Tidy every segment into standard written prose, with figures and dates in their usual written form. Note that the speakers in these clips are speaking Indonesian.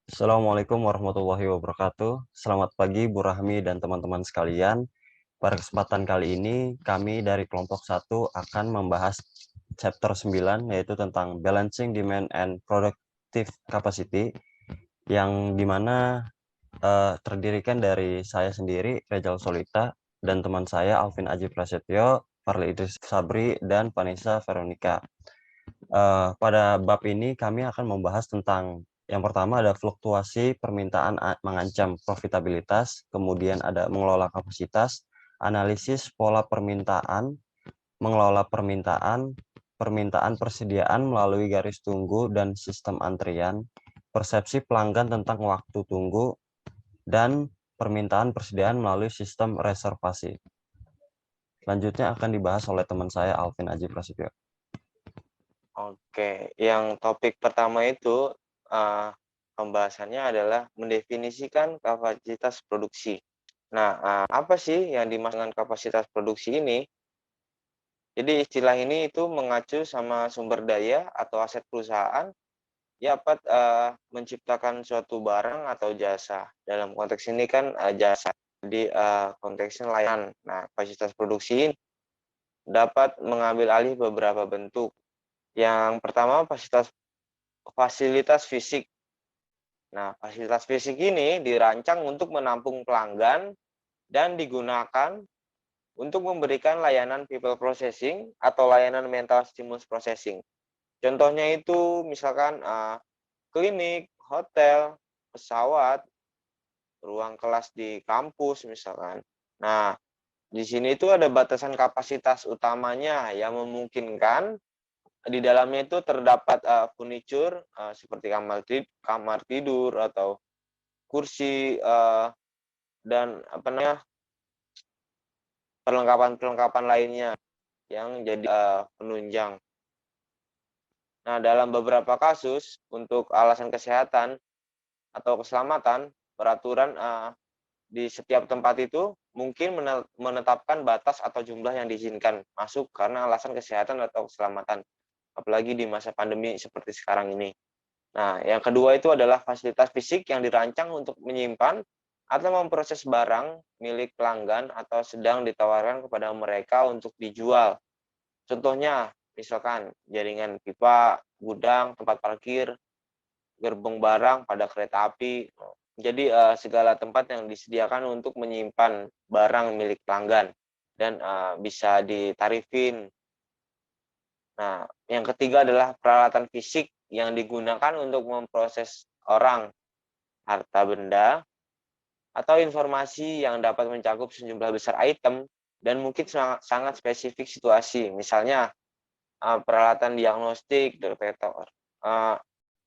Assalamualaikum warahmatullahi wabarakatuh. Selamat pagi Bu Rahmi dan teman-teman sekalian. Pada kesempatan kali ini, kami dari kelompok 1 akan membahas chapter 9, yaitu tentang Balancing Demand and Productive Capacity, yang dimana terdirikan dari saya sendiri, Rejal Solita, dan teman saya, Alvin Aji Prasetyo, Farli Idris Sabri, dan Vanessa Veronica. Pada bab ini kami akan membahas tentang yang pertama ada fluktuasi permintaan mengancam profitabilitas, kemudian ada mengelola kapasitas, analisis pola permintaan, mengelola permintaan, permintaan persediaan melalui garis tunggu dan sistem antrian, persepsi pelanggan tentang waktu tunggu, dan permintaan persediaan melalui sistem reservasi. Selanjutnya akan dibahas oleh teman saya Alvin Aji Prasetyo. Oke, yang topik pertama itu pembahasannya adalah mendefinisikan kapasitas produksi. Nah, apa sih yang dimaksud dengan kapasitas produksi ini? Jadi istilah ini itu mengacu sama sumber daya atau aset perusahaan yang dapat menciptakan suatu barang atau jasa. Dalam konteks ini kan jasa. Jadi konteksnya layanan. Nah, kapasitas produksi ini dapat mengambil alih beberapa bentuk. Yang pertama fasilitas fisik. Nah, fasilitas fisik ini dirancang untuk menampung pelanggan dan digunakan untuk memberikan layanan people processing atau layanan mental stimulus processing. Contohnya itu misalkan klinik, hotel, pesawat, ruang kelas di kampus misalkan. Nah, di sini itu ada batasan kapasitas utamanya yang memungkinkan di dalamnya itu terdapat furniture seperti kamar tidur atau kursi dan perlengkapan-perlengkapan lainnya yang jadi penunjang. Nah, dalam beberapa kasus untuk alasan kesehatan atau keselamatan, peraturan di setiap tempat itu mungkin menetapkan batas atau jumlah yang diizinkan masuk karena alasan kesehatan atau keselamatan, apalagi di masa pandemi seperti sekarang ini. Nah, yang kedua itu adalah fasilitas fisik yang dirancang untuk menyimpan atau memproses barang milik pelanggan atau sedang ditawarkan kepada mereka untuk dijual. Contohnya, misalkan jaringan pipa, gudang, tempat parkir, gerbong barang pada kereta api. Jadi segala tempat yang disediakan untuk menyimpan barang milik pelanggan dan bisa ditarifin. Nah, yang ketiga adalah peralatan fisik yang digunakan untuk memproses orang, harta benda, atau informasi yang dapat mencakup sejumlah besar item dan mungkin sangat spesifik situasi. Misalnya, peralatan diagnostik,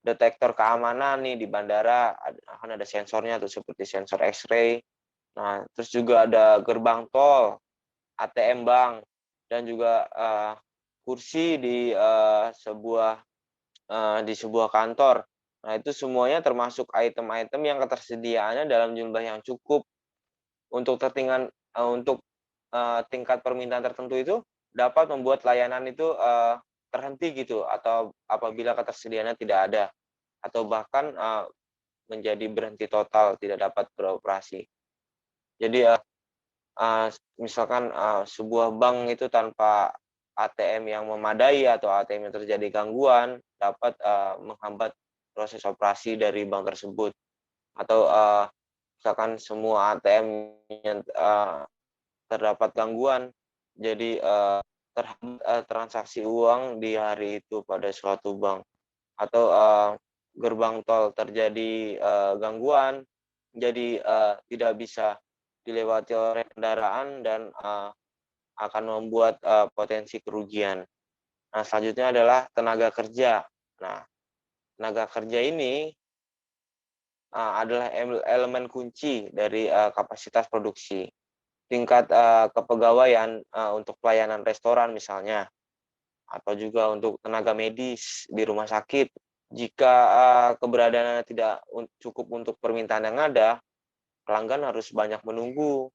detektor keamanan nih di bandara, akan ada sensornya tuh seperti sensor X-ray. Nah, terus juga ada gerbang tol, ATM bank, dan juga kursi di sebuah kantor. Nah, itu semuanya termasuk item-item yang ketersediaannya dalam jumlah yang cukup untuk tingkat permintaan tertentu itu dapat membuat layanan itu terhenti gitu atau apabila ketersediaannya tidak ada atau bahkan menjadi berhenti total tidak dapat beroperasi. Jadi misalkan sebuah bank itu tanpa ATM yang memadai atau ATM yang terjadi gangguan dapat menghambat proses operasi dari bank tersebut atau misalkan semua ATM yang terdapat gangguan jadi terhambat transaksi uang di hari itu pada suatu bank atau gerbang tol terjadi gangguan jadi tidak bisa dilewati oleh kendaraan dan akan membuat potensi kerugian. Nah, selanjutnya adalah tenaga kerja. Nah, tenaga kerja ini adalah elemen kunci dari kapasitas produksi. Tingkat kepegawaian untuk pelayanan restoran misalnya, atau juga untuk tenaga medis di rumah sakit. Jika keberadaannya tidak cukup untuk permintaan yang ada, pelanggan harus banyak menunggu.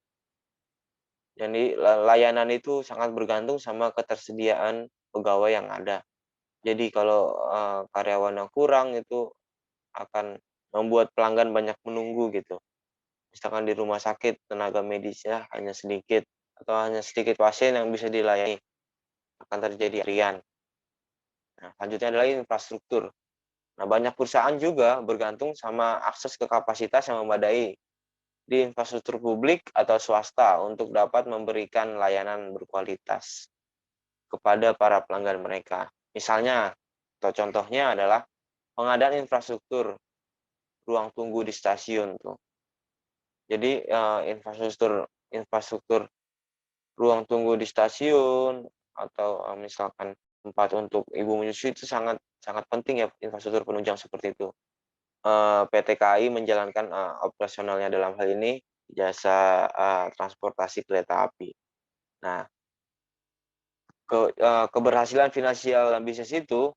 Jadi layanan itu sangat bergantung sama ketersediaan pegawai yang ada. Jadi kalau karyawan yang kurang itu akan membuat pelanggan banyak menunggu gitu. Misalkan di rumah sakit tenaga medisnya hanya sedikit atau hanya sedikit pasien yang bisa dilayani, akan terjadi antrian. Nah, selanjutnya adalah infrastruktur. Nah, banyak perusahaan juga bergantung sama akses ke kapasitas yang memadai di infrastruktur publik atau swasta untuk dapat memberikan layanan berkualitas kepada para pelanggan mereka. Misalnya, atau contohnya adalah pengadaan infrastruktur ruang tunggu di stasiun tuh. Jadi, infrastruktur infrastruktur ruang tunggu di stasiun atau, misalkan tempat untuk ibu menyusui itu sangat sangat penting ya infrastruktur penunjang seperti itu. PT KAI menjalankan, operasionalnya dalam hal ini jasa, transportasi kereta api. Nah, keberhasilan finansial bisnis itu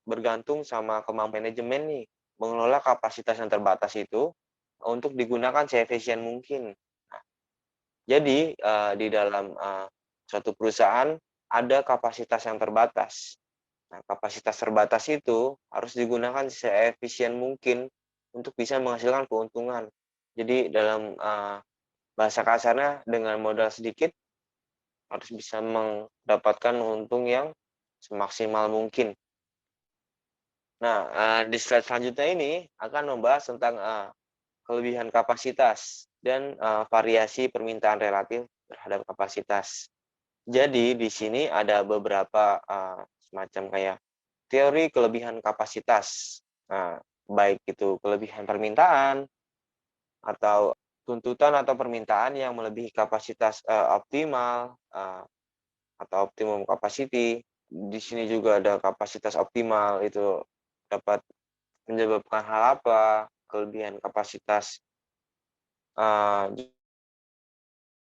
bergantung sama kemampuan manajemen nih, mengelola kapasitas yang terbatas itu untuk digunakan seefisien mungkin. Nah, jadi, di dalam, suatu perusahaan ada kapasitas yang terbatas. Nah, kapasitas terbatas itu harus digunakan seefisien mungkin untuk bisa menghasilkan keuntungan. Jadi dalam, bahasa kasarnya dengan modal sedikit harus bisa mendapatkan untung yang semaksimal mungkin. Nah, di slide selanjutnya ini akan membahas tentang, kelebihan kapasitas dan, variasi permintaan relatif terhadap kapasitas. Jadi di sini ada beberapa, semacam kayak teori kelebihan kapasitas. Nah, baik itu kelebihan permintaan atau tuntutan atau permintaan yang melebihi kapasitas, optimal, atau optimum capacity. Di sini juga ada kapasitas optimal, itu dapat menyebabkan hal apa, kelebihan kapasitas, eee,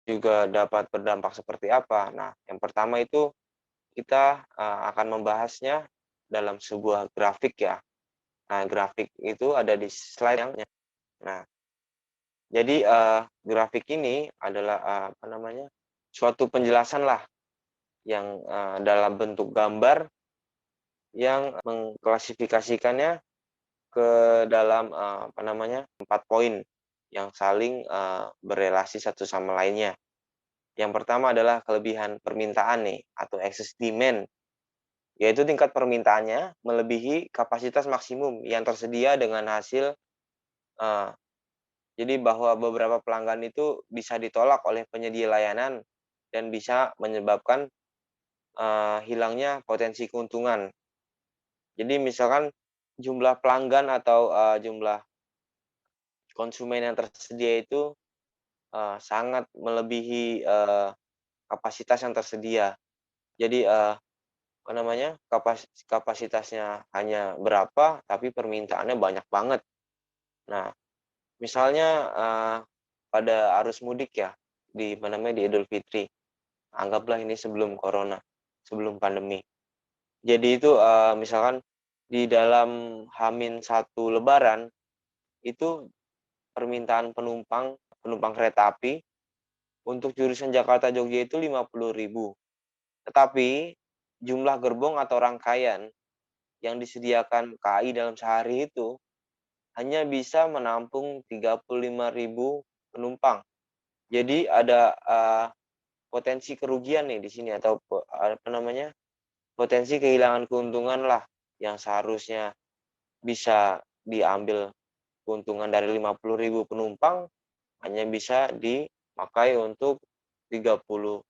juga dapat berdampak seperti apa. Nah, yang pertama itu kita, akan membahasnya dalam sebuah grafik ya. Nah, grafik itu ada di slide yang nah, jadi, grafik ini adalah, apa namanya, suatu penjelasan lah yang, dalam bentuk gambar yang mengklasifikasikannya ke dalam, apa namanya, 4 poin yang saling, berelasi satu sama lainnya. Yang pertama adalah kelebihan permintaan nih, atau excess demand, yaitu tingkat permintaannya melebihi kapasitas maksimum yang tersedia dengan hasil, eee, jadi bahwa beberapa pelanggan itu bisa ditolak oleh penyedia layanan dan bisa menyebabkan, hilangnya potensi keuntungan. Jadi misalkan jumlah pelanggan atau, jumlah konsumen yang tersedia itu, sangat melebihi, kapasitas yang tersedia. Jadi, apa namanya, kapasitasnya hanya berapa, tapi permintaannya banyak banget. Nah, misalnya, pada arus mudik ya, di apa namanya, di Idul Fitri, anggaplah ini sebelum corona, sebelum pandemi. Jadi itu, misalkan di dalam H-1 lebaran, itu permintaan penumpang penumpang kereta api untuk jurusan Jakarta Jogja itu 50.000. Tetapi jumlah gerbong atau rangkaian yang disediakan KAI dalam sehari itu hanya bisa menampung 35.000 penumpang. Jadi ada, potensi kerugian nih di sini atau apa namanya, potensi kehilangan keuntungan lah yang seharusnya bisa diambil keuntungan dari 50.000 penumpang hanya bisa dipakai untuk 30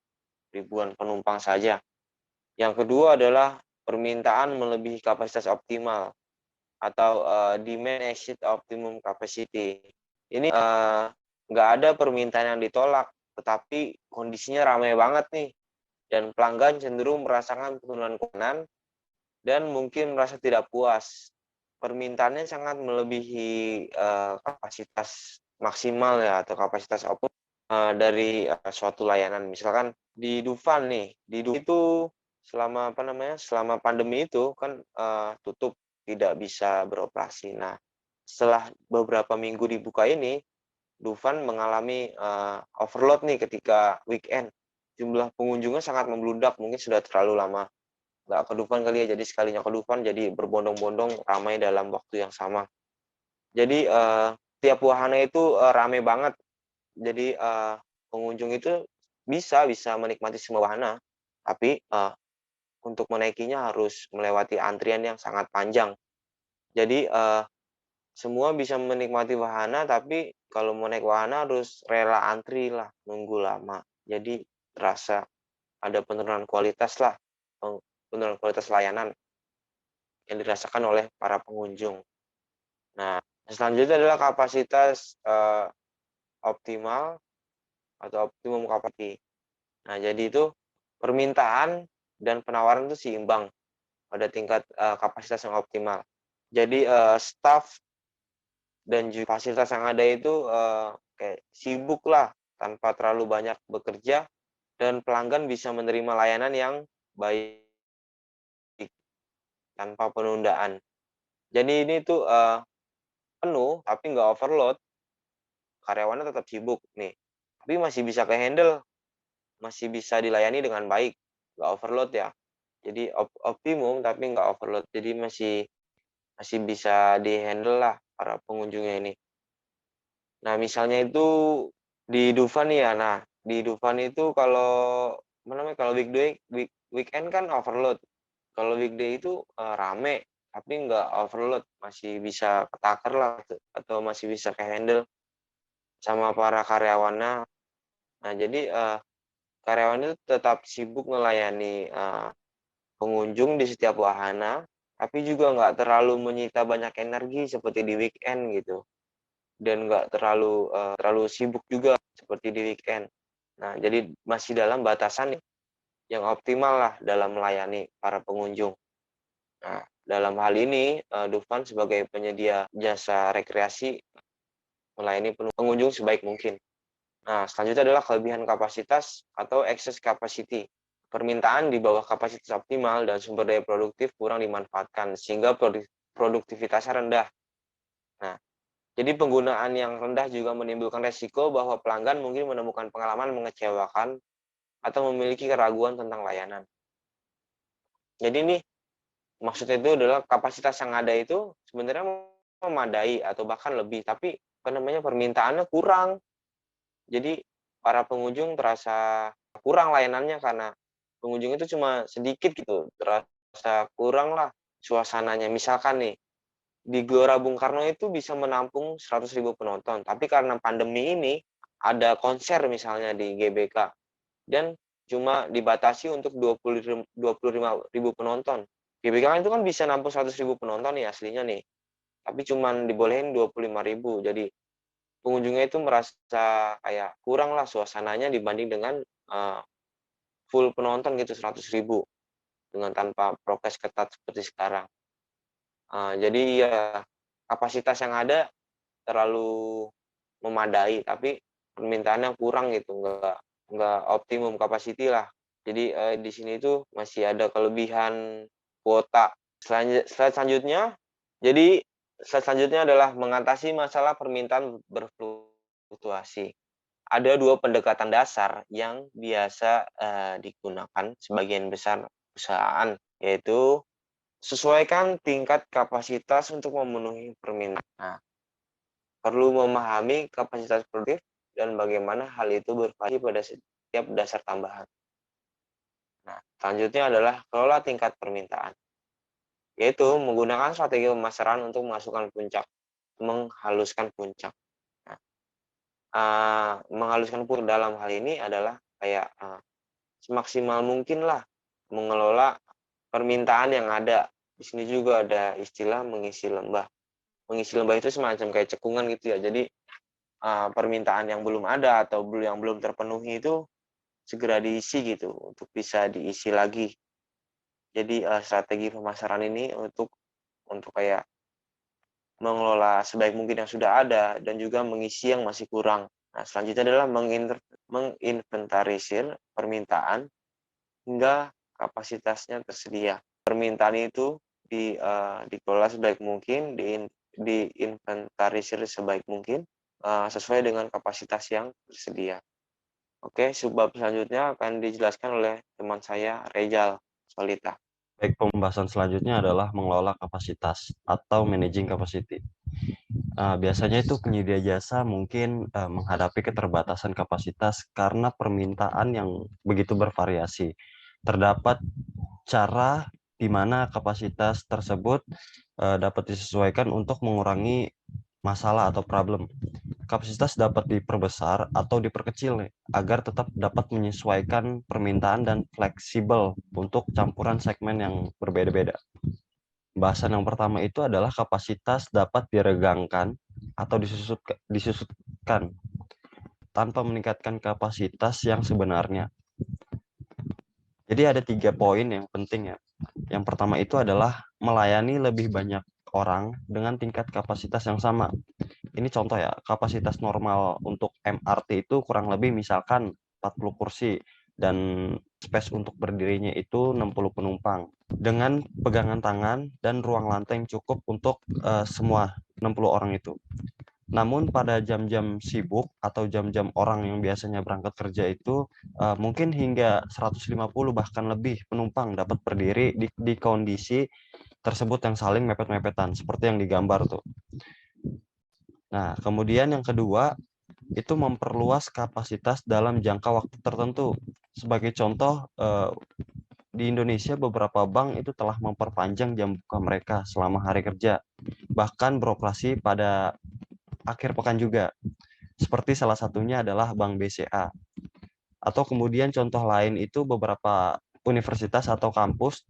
ribuan penumpang saja. Yang kedua adalah permintaan melebihi kapasitas optimal atau, demand exceed optimum capacity. Ini, nggak ada permintaan yang ditolak, tetapi kondisinya ramai banget nih, dan pelanggan cenderung merasakan penurunan kenyamanan dan mungkin merasa tidak puas. Permintaannya sangat melebihi, kapasitas maksimal ya atau kapasitas output, dari, suatu layanan. Misalkan di Dufan nih, di Dufan itu selama apa namanya, selama pandemi itu kan, tutup, tidak bisa beroperasi. Nah, setelah beberapa minggu dibuka ini, Dufan mengalami, overload nih ketika weekend. Jumlah pengunjungnya sangat membludak, mungkin sudah terlalu lama nggak ke Dufan kali ya, jadi sekalinya ke Dufan jadi berbondong-bondong ramai dalam waktu yang sama. Jadi, tiap wahana itu, rame banget. Jadi, pengunjung itu bisa menikmati semua wahana, tapi, untuk menaikinya harus melewati antrian yang sangat panjang. Jadi, semua bisa menikmati wahana, tapi kalau mau naik wahana harus rela antri lah, nunggu lama. Jadi terasa ada penurunan kualitas lah, penurunan kualitas layanan yang dirasakan oleh para pengunjung. Nah, selanjutnya adalah kapasitas, optimal atau optimum capacity. Nah, jadi itu permintaan dan penawaran itu seimbang pada tingkat, kapasitas yang optimal. Jadi, staf dan juga fasilitas yang ada itu, kayak sibuk lah tanpa terlalu banyak bekerja dan pelanggan bisa menerima layanan yang baik tanpa penundaan. Jadi ini tuh, penuh tapi nggak overload, karyawannya tetap sibuk nih, tapi masih bisa ke-handle, masih bisa dilayani dengan baik, nggak overload ya. Jadi optimum tapi nggak overload, jadi masih masih bisa di-handle lah para pengunjungnya ini. Nah, misalnya itu di Dufan nih ya, nah di Dufan itu kalau apa namanya, kalau weekend kan overload, kalau weekday itu, rame, tapi nggak overload, masih bisa ketakar lah tuh, atau masih bisa ke-handle sama para karyawannya. Nah, jadi, karyawan itu tetap sibuk melayani, pengunjung di setiap wahana, tapi juga nggak terlalu menyita banyak energi seperti di weekend gitu, dan nggak terlalu sibuk juga seperti di weekend. Nah, jadi masih dalam batasan yang optimal lah dalam melayani para pengunjung. Nah, dalam hal ini, Dufan sebagai penyedia jasa rekreasi melayani pengunjung sebaik mungkin. Nah, selanjutnya adalah kelebihan kapasitas atau excess capacity. Permintaan di bawah kapasitas optimal dan sumber daya produktif kurang dimanfaatkan, sehingga produktivitasnya rendah. Nah, jadi penggunaan yang rendah juga menimbulkan resiko bahwa pelanggan mungkin menemukan pengalaman mengecewakan atau memiliki keraguan tentang layanan. Jadi ini maksudnya itu adalah kapasitas yang ada itu sebenarnya memadai atau bahkan lebih, tapi apa namanya, permintaannya kurang. Jadi para pengunjung terasa kurang layanannya karena pengunjung itu cuma sedikit gitu, terasa kurang lah suasananya. Misalkan nih, di Gelora Bung Karno itu bisa menampung 100.000 penonton, tapi karena pandemi ini ada konser misalnya di GBK dan cuma dibatasi untuk 25.000 penonton. GBK kan itu kan bisa nampung 100.000 penonton nih aslinya nih, tapi cuman dibolehin 25.000. Jadi pengunjungnya itu merasa kayak kurang lah suasananya dibanding dengan, full penonton gitu 100.000 dengan tanpa prokes ketat seperti sekarang. Jadi ya kapasitas yang ada terlalu memadai, tapi permintaannya kurang gitu, nggak optimum capacity lah. Jadi, di sini tuh masih ada kelebihan kuota. Slide selanjutnya, jadi slide selanjutnya adalah mengatasi masalah permintaan berfluktuasi. Ada 2 pendekatan dasar yang biasa, digunakan sebagian besar perusahaan, yaitu sesuaikan tingkat kapasitas untuk memenuhi permintaan. Nah, perlu memahami kapasitas produktif dan bagaimana hal itu bervariasi pada setiap dasar tambahan. Nah, selanjutnya adalah kelola tingkat permintaan, yaitu menggunakan strategi pemasaran untuk memasukkan puncak, menghaluskan puncak. Nah, menghaluskan puncak dalam hal ini adalah kayak, semaksimal mungkin lah mengelola permintaan yang ada. Di sini juga ada istilah mengisi lembah. Mengisi lembah itu semacam kayak cekungan gitu ya. Jadi, permintaan yang belum ada atau yang belum terpenuhi itu segera diisi gitu, untuk bisa diisi lagi. Jadi, strategi pemasaran ini untuk kayak mengelola sebaik mungkin yang sudah ada dan juga mengisi yang masih kurang. Nah, selanjutnya adalah menginventarisir permintaan hingga kapasitasnya tersedia. Permintaan itu dikelola sebaik mungkin, diinventarisir sebaik mungkin, sesuai dengan kapasitas yang tersedia. Oke, subbab selanjutnya akan dijelaskan oleh teman saya, Rejal Solita. Baik, pembahasan selanjutnya adalah mengelola kapasitas atau managing capacity. Biasanya itu penyedia jasa mungkin menghadapi keterbatasan kapasitas karena permintaan yang begitu bervariasi. Terdapat cara di mana kapasitas tersebut dapat disesuaikan untuk mengurangi masalah atau problem. Kapasitas dapat diperbesar atau diperkecil nih, agar tetap dapat menyesuaikan permintaan dan fleksibel untuk campuran segmen yang berbeda-beda. Bahasan yang pertama itu adalah kapasitas dapat diregangkan atau disusutkan tanpa meningkatkan kapasitas yang sebenarnya. Jadi ada 3 poin yang penting ya. Yang pertama itu adalah melayani lebih banyak orang dengan tingkat kapasitas yang sama. Ini contoh ya, kapasitas normal untuk MRT itu kurang lebih misalkan 40 kursi dan space untuk berdirinya itu 60 penumpang. Dengan pegangan tangan dan ruang lantai yang cukup untuk semua 60 orang itu. Namun pada jam-jam sibuk atau jam-jam orang yang biasanya berangkat kerja itu mungkin hingga 150 bahkan lebih penumpang dapat berdiri di kondisi tersebut yang saling mepet-mepetan seperti yang digambar tuh. Nah, kemudian yang kedua itu memperluas kapasitas dalam jangka waktu tertentu. Sebagai contoh, di Indonesia beberapa bank itu telah memperpanjang jam buka mereka selama hari kerja, bahkan beroperasi pada akhir pekan juga. Seperti salah satunya adalah Bank BCA. Atau kemudian contoh lain itu beberapa universitas atau kampus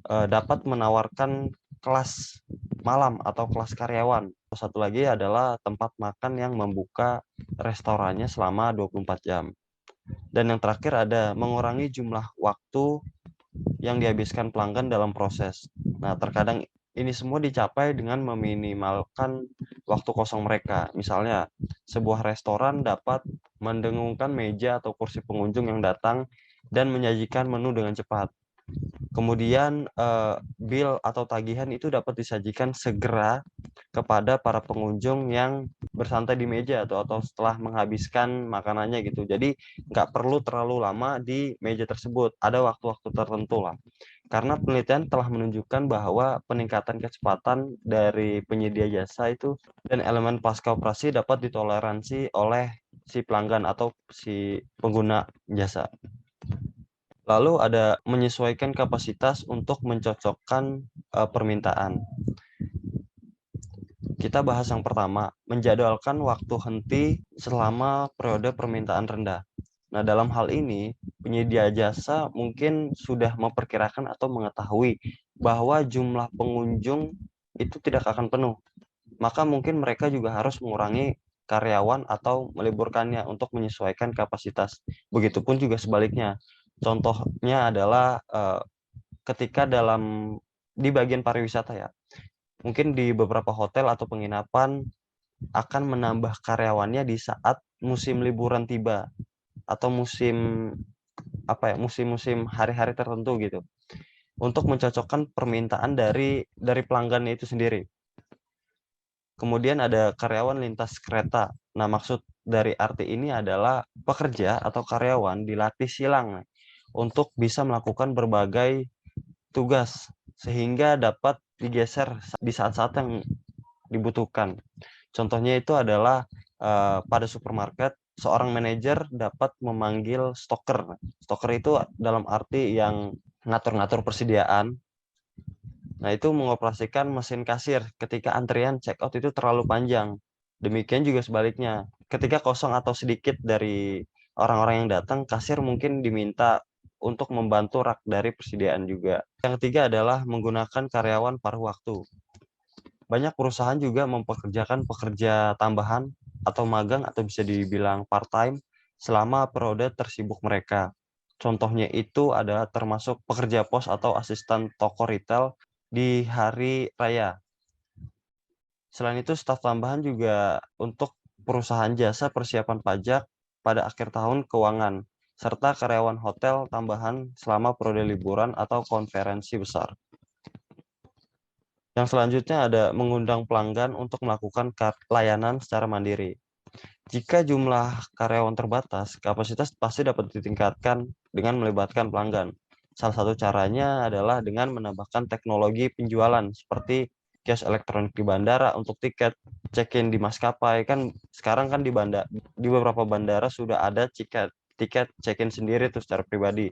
dapat menawarkan kelas malam atau kelas karyawan. Satu lagi adalah tempat makan yang membuka restorannya selama 24 jam. Dan yang terakhir ada mengurangi jumlah waktu yang dihabiskan pelanggan dalam proses. Nah, terkadang ini semua dicapai dengan meminimalkan waktu kosong mereka. Misalnya, sebuah restoran dapat mendengungkan meja atau kursi pengunjung yang datang dan menyajikan menu dengan cepat. Kemudian bill atau tagihan itu dapat disajikan segera kepada para pengunjung yang bersantai di meja atau setelah menghabiskan makanannya gitu. Jadi nggak perlu terlalu lama di meja tersebut. Ada waktu-waktu tertentu lah. Karena penelitian telah menunjukkan bahwa peningkatan kecepatan dari penyedia jasa itu dan elemen pasca operasi dapat ditoleransi oleh si pelanggan atau si pengguna jasa. Lalu ada menyesuaikan kapasitas untuk mencocokkan permintaan. Kita bahas yang pertama, menjadwalkan waktu henti selama periode permintaan rendah. Nah, dalam hal ini, penyedia jasa mungkin sudah memperkirakan atau mengetahui bahwa jumlah pengunjung itu tidak akan penuh. Maka mungkin mereka juga harus mengurangi karyawan atau meliburkannya untuk menyesuaikan kapasitas. Begitupun juga sebaliknya. Contohnya adalah ketika di bagian pariwisata ya, mungkin di beberapa hotel atau penginapan akan menambah karyawannya di saat musim liburan tiba atau musim-musim hari-hari tertentu gitu, untuk mencocokkan permintaan dari pelanggannya itu sendiri. Kemudian ada karyawan lintas kereta. Nah, maksud dari arti ini adalah pekerja atau karyawan dilatih silang untuk bisa melakukan berbagai tugas sehingga dapat digeser di saat-saat yang dibutuhkan. Contohnya itu adalah pada supermarket seorang manajer dapat memanggil stoker. Stoker itu dalam arti yang ngatur-ngatur persediaan. Nah, itu mengoperasikan mesin kasir ketika antrian check out itu terlalu panjang. Demikian juga sebaliknya. Ketika kosong atau sedikit dari orang-orang yang datang, kasir mungkin diminta untuk membantu rak dari persediaan juga. Yang ketiga adalah menggunakan karyawan paruh waktu. Banyak perusahaan juga mempekerjakan pekerja tambahan atau magang atau bisa dibilang part-time selama periode tersibuk mereka. Contohnya itu adalah termasuk pekerja pos atau asisten toko retail di hari raya. Selain itu, staf tambahan juga untuk perusahaan jasa persiapan pajak pada akhir tahun keuangan, serta karyawan hotel tambahan selama periode liburan atau konferensi besar. Yang selanjutnya ada mengundang pelanggan untuk melakukan layanan secara mandiri. Jika jumlah karyawan terbatas, kapasitas pasti dapat ditingkatkan dengan melibatkan pelanggan. Salah satu caranya adalah dengan menambahkan teknologi penjualan seperti kios elektronik di bandara untuk tiket, check-in di maskapai. Kan sekarang kan di beberapa bandara sudah ada tiket check-in sendiri tuh secara pribadi.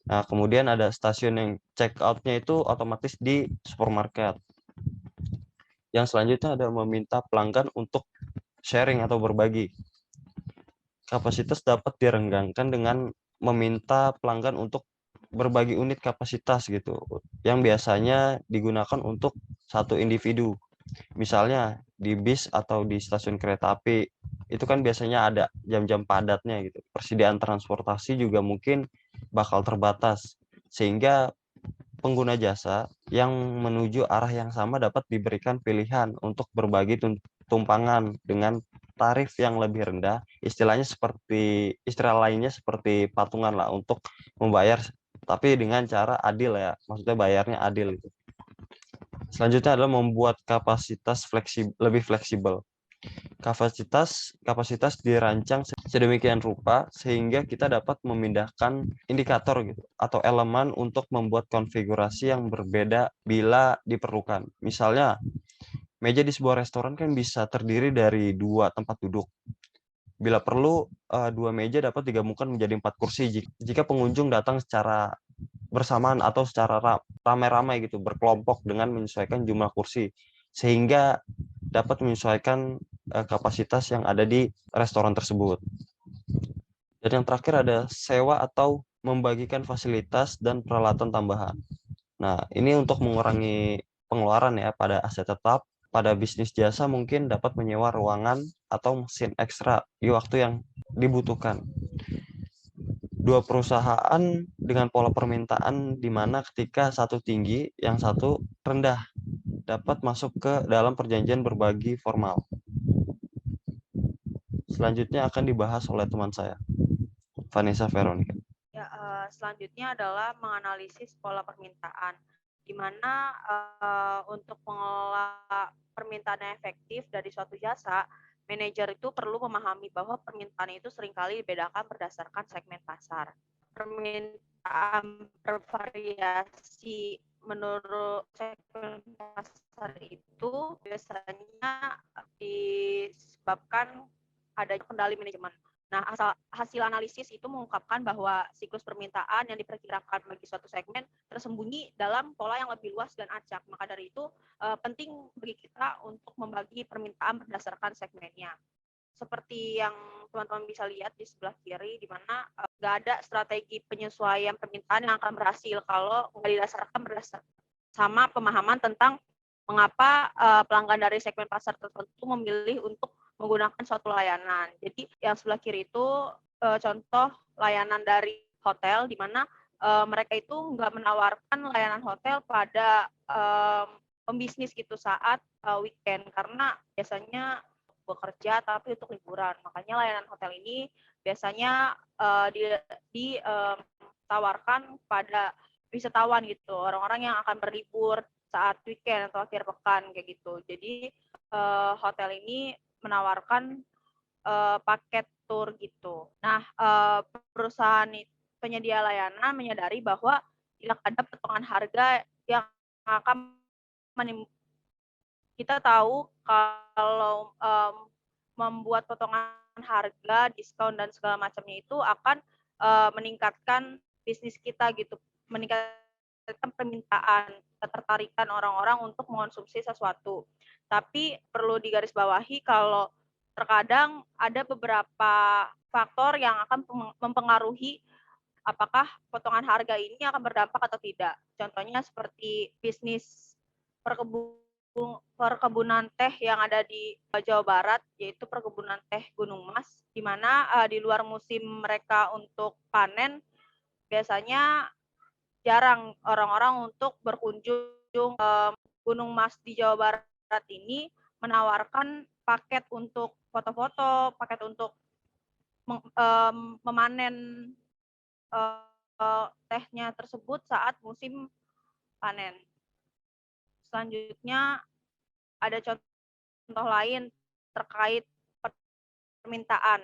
Nah, kemudian ada stasiun yang check out-nya itu otomatis di supermarket. Yang selanjutnya adalah meminta pelanggan untuk sharing atau berbagi. Kapasitas dapat direnggangkan dengan meminta pelanggan untuk berbagi unit kapasitas gitu, yang biasanya digunakan untuk satu individu. Misalnya di bis atau di stasiun kereta api, itu kan biasanya ada jam-jam padatnya gitu. Persediaan transportasi juga mungkin bakal terbatas, sehingga pengguna jasa yang menuju arah yang sama dapat diberikan pilihan untuk berbagi tumpangan dengan tarif yang lebih rendah. Istilah lainnya seperti patungan lah untuk membayar, tapi dengan cara adil ya. Maksudnya bayarnya adil gitu. Selanjutnya adalah membuat kapasitas lebih fleksibel. Kapasitas dirancang sedemikian rupa sehingga kita dapat memindahkan indikator gitu atau elemen untuk membuat konfigurasi yang berbeda bila diperlukan. Misalnya, meja di sebuah restoran kan bisa terdiri dari 2 tempat duduk. Bila perlu, 2 meja dapat digabungkan menjadi 4 kursi jika pengunjung datang secara bersamaan atau secara ramai-ramai gitu, berkelompok dengan menyesuaikan jumlah kursi, sehingga dapat menyesuaikan kapasitas yang ada di restoran tersebut. Dan yang terakhir ada sewa atau membagikan fasilitas dan peralatan tambahan. Nah, ini untuk mengurangi pengeluaran ya pada aset tetap. Pada bisnis jasa mungkin dapat menyewa ruangan atau mesin ekstra di waktu yang dibutuhkan. Dua perusahaan dengan pola permintaan di mana ketika satu tinggi, yang satu rendah, dapat masuk ke dalam perjanjian berbagi formal. Selanjutnya akan dibahas oleh teman saya, Vanessa Veronica. Ya, selanjutnya adalah menganalisis pola permintaan, di mana untuk mengelola permintaan yang efektif dari suatu jasa, manajer itu perlu memahami bahwa permintaan itu seringkali dibedakan berdasarkan segmen pasar. Permintaan bervariasi menurut segmen pasar itu biasanya disebabkan adanya kendali manajemen. Nah, hasil analisis itu mengungkapkan bahwa siklus permintaan yang diperkirakan bagi suatu segmen tersembunyi dalam pola yang lebih luas dan acak. Maka dari itu penting bagi kita untuk membagi permintaan berdasarkan segmennya. Seperti yang teman-teman bisa lihat di sebelah kiri, di mana nggak ada strategi penyesuaian permintaan yang akan berhasil kalau nggak didasarkan sama pemahaman tentang mengapa pelanggan dari segmen pasar tertentu memilih untuk menggunakan suatu layanan. Jadi yang sebelah kiri itu contoh layanan dari hotel, di mana mereka itu nggak menawarkan layanan hotel pada pembisnis gitu saat weekend, karena biasanya bekerja tapi untuk liburan. Makanya layanan hotel ini biasanya ditawarkan pada wisatawan gitu, orang-orang yang akan berlibur saat weekend atau akhir pekan kayak gitu. Jadi hotel ini menawarkan paket tour gitu. Nah, perusahaan penyedia layanan menyadari bahwa tidak ada potongan harga yang akan kita tahu kalau membuat potongan harga, diskon dan segala macamnya itu akan meningkatkan bisnis kita gitu, meningkatkan permintaan, ketertarikan orang-orang untuk mengonsumsi sesuatu. Tapi perlu digarisbawahi kalau terkadang ada beberapa faktor yang akan mempengaruhi apakah potongan harga ini akan berdampak atau tidak. Contohnya seperti bisnis perkebunan teh yang ada di Jawa Barat, yaitu perkebunan teh Gunung Mas, di mana di luar musim mereka untuk panen, biasanya jarang orang-orang untuk berkunjung ke Gunung Mas di Jawa Barat ini menawarkan paket untuk foto-foto, paket untuk memanen tehnya tersebut saat musim panen. Selanjutnya ada contoh lain terkait permintaan.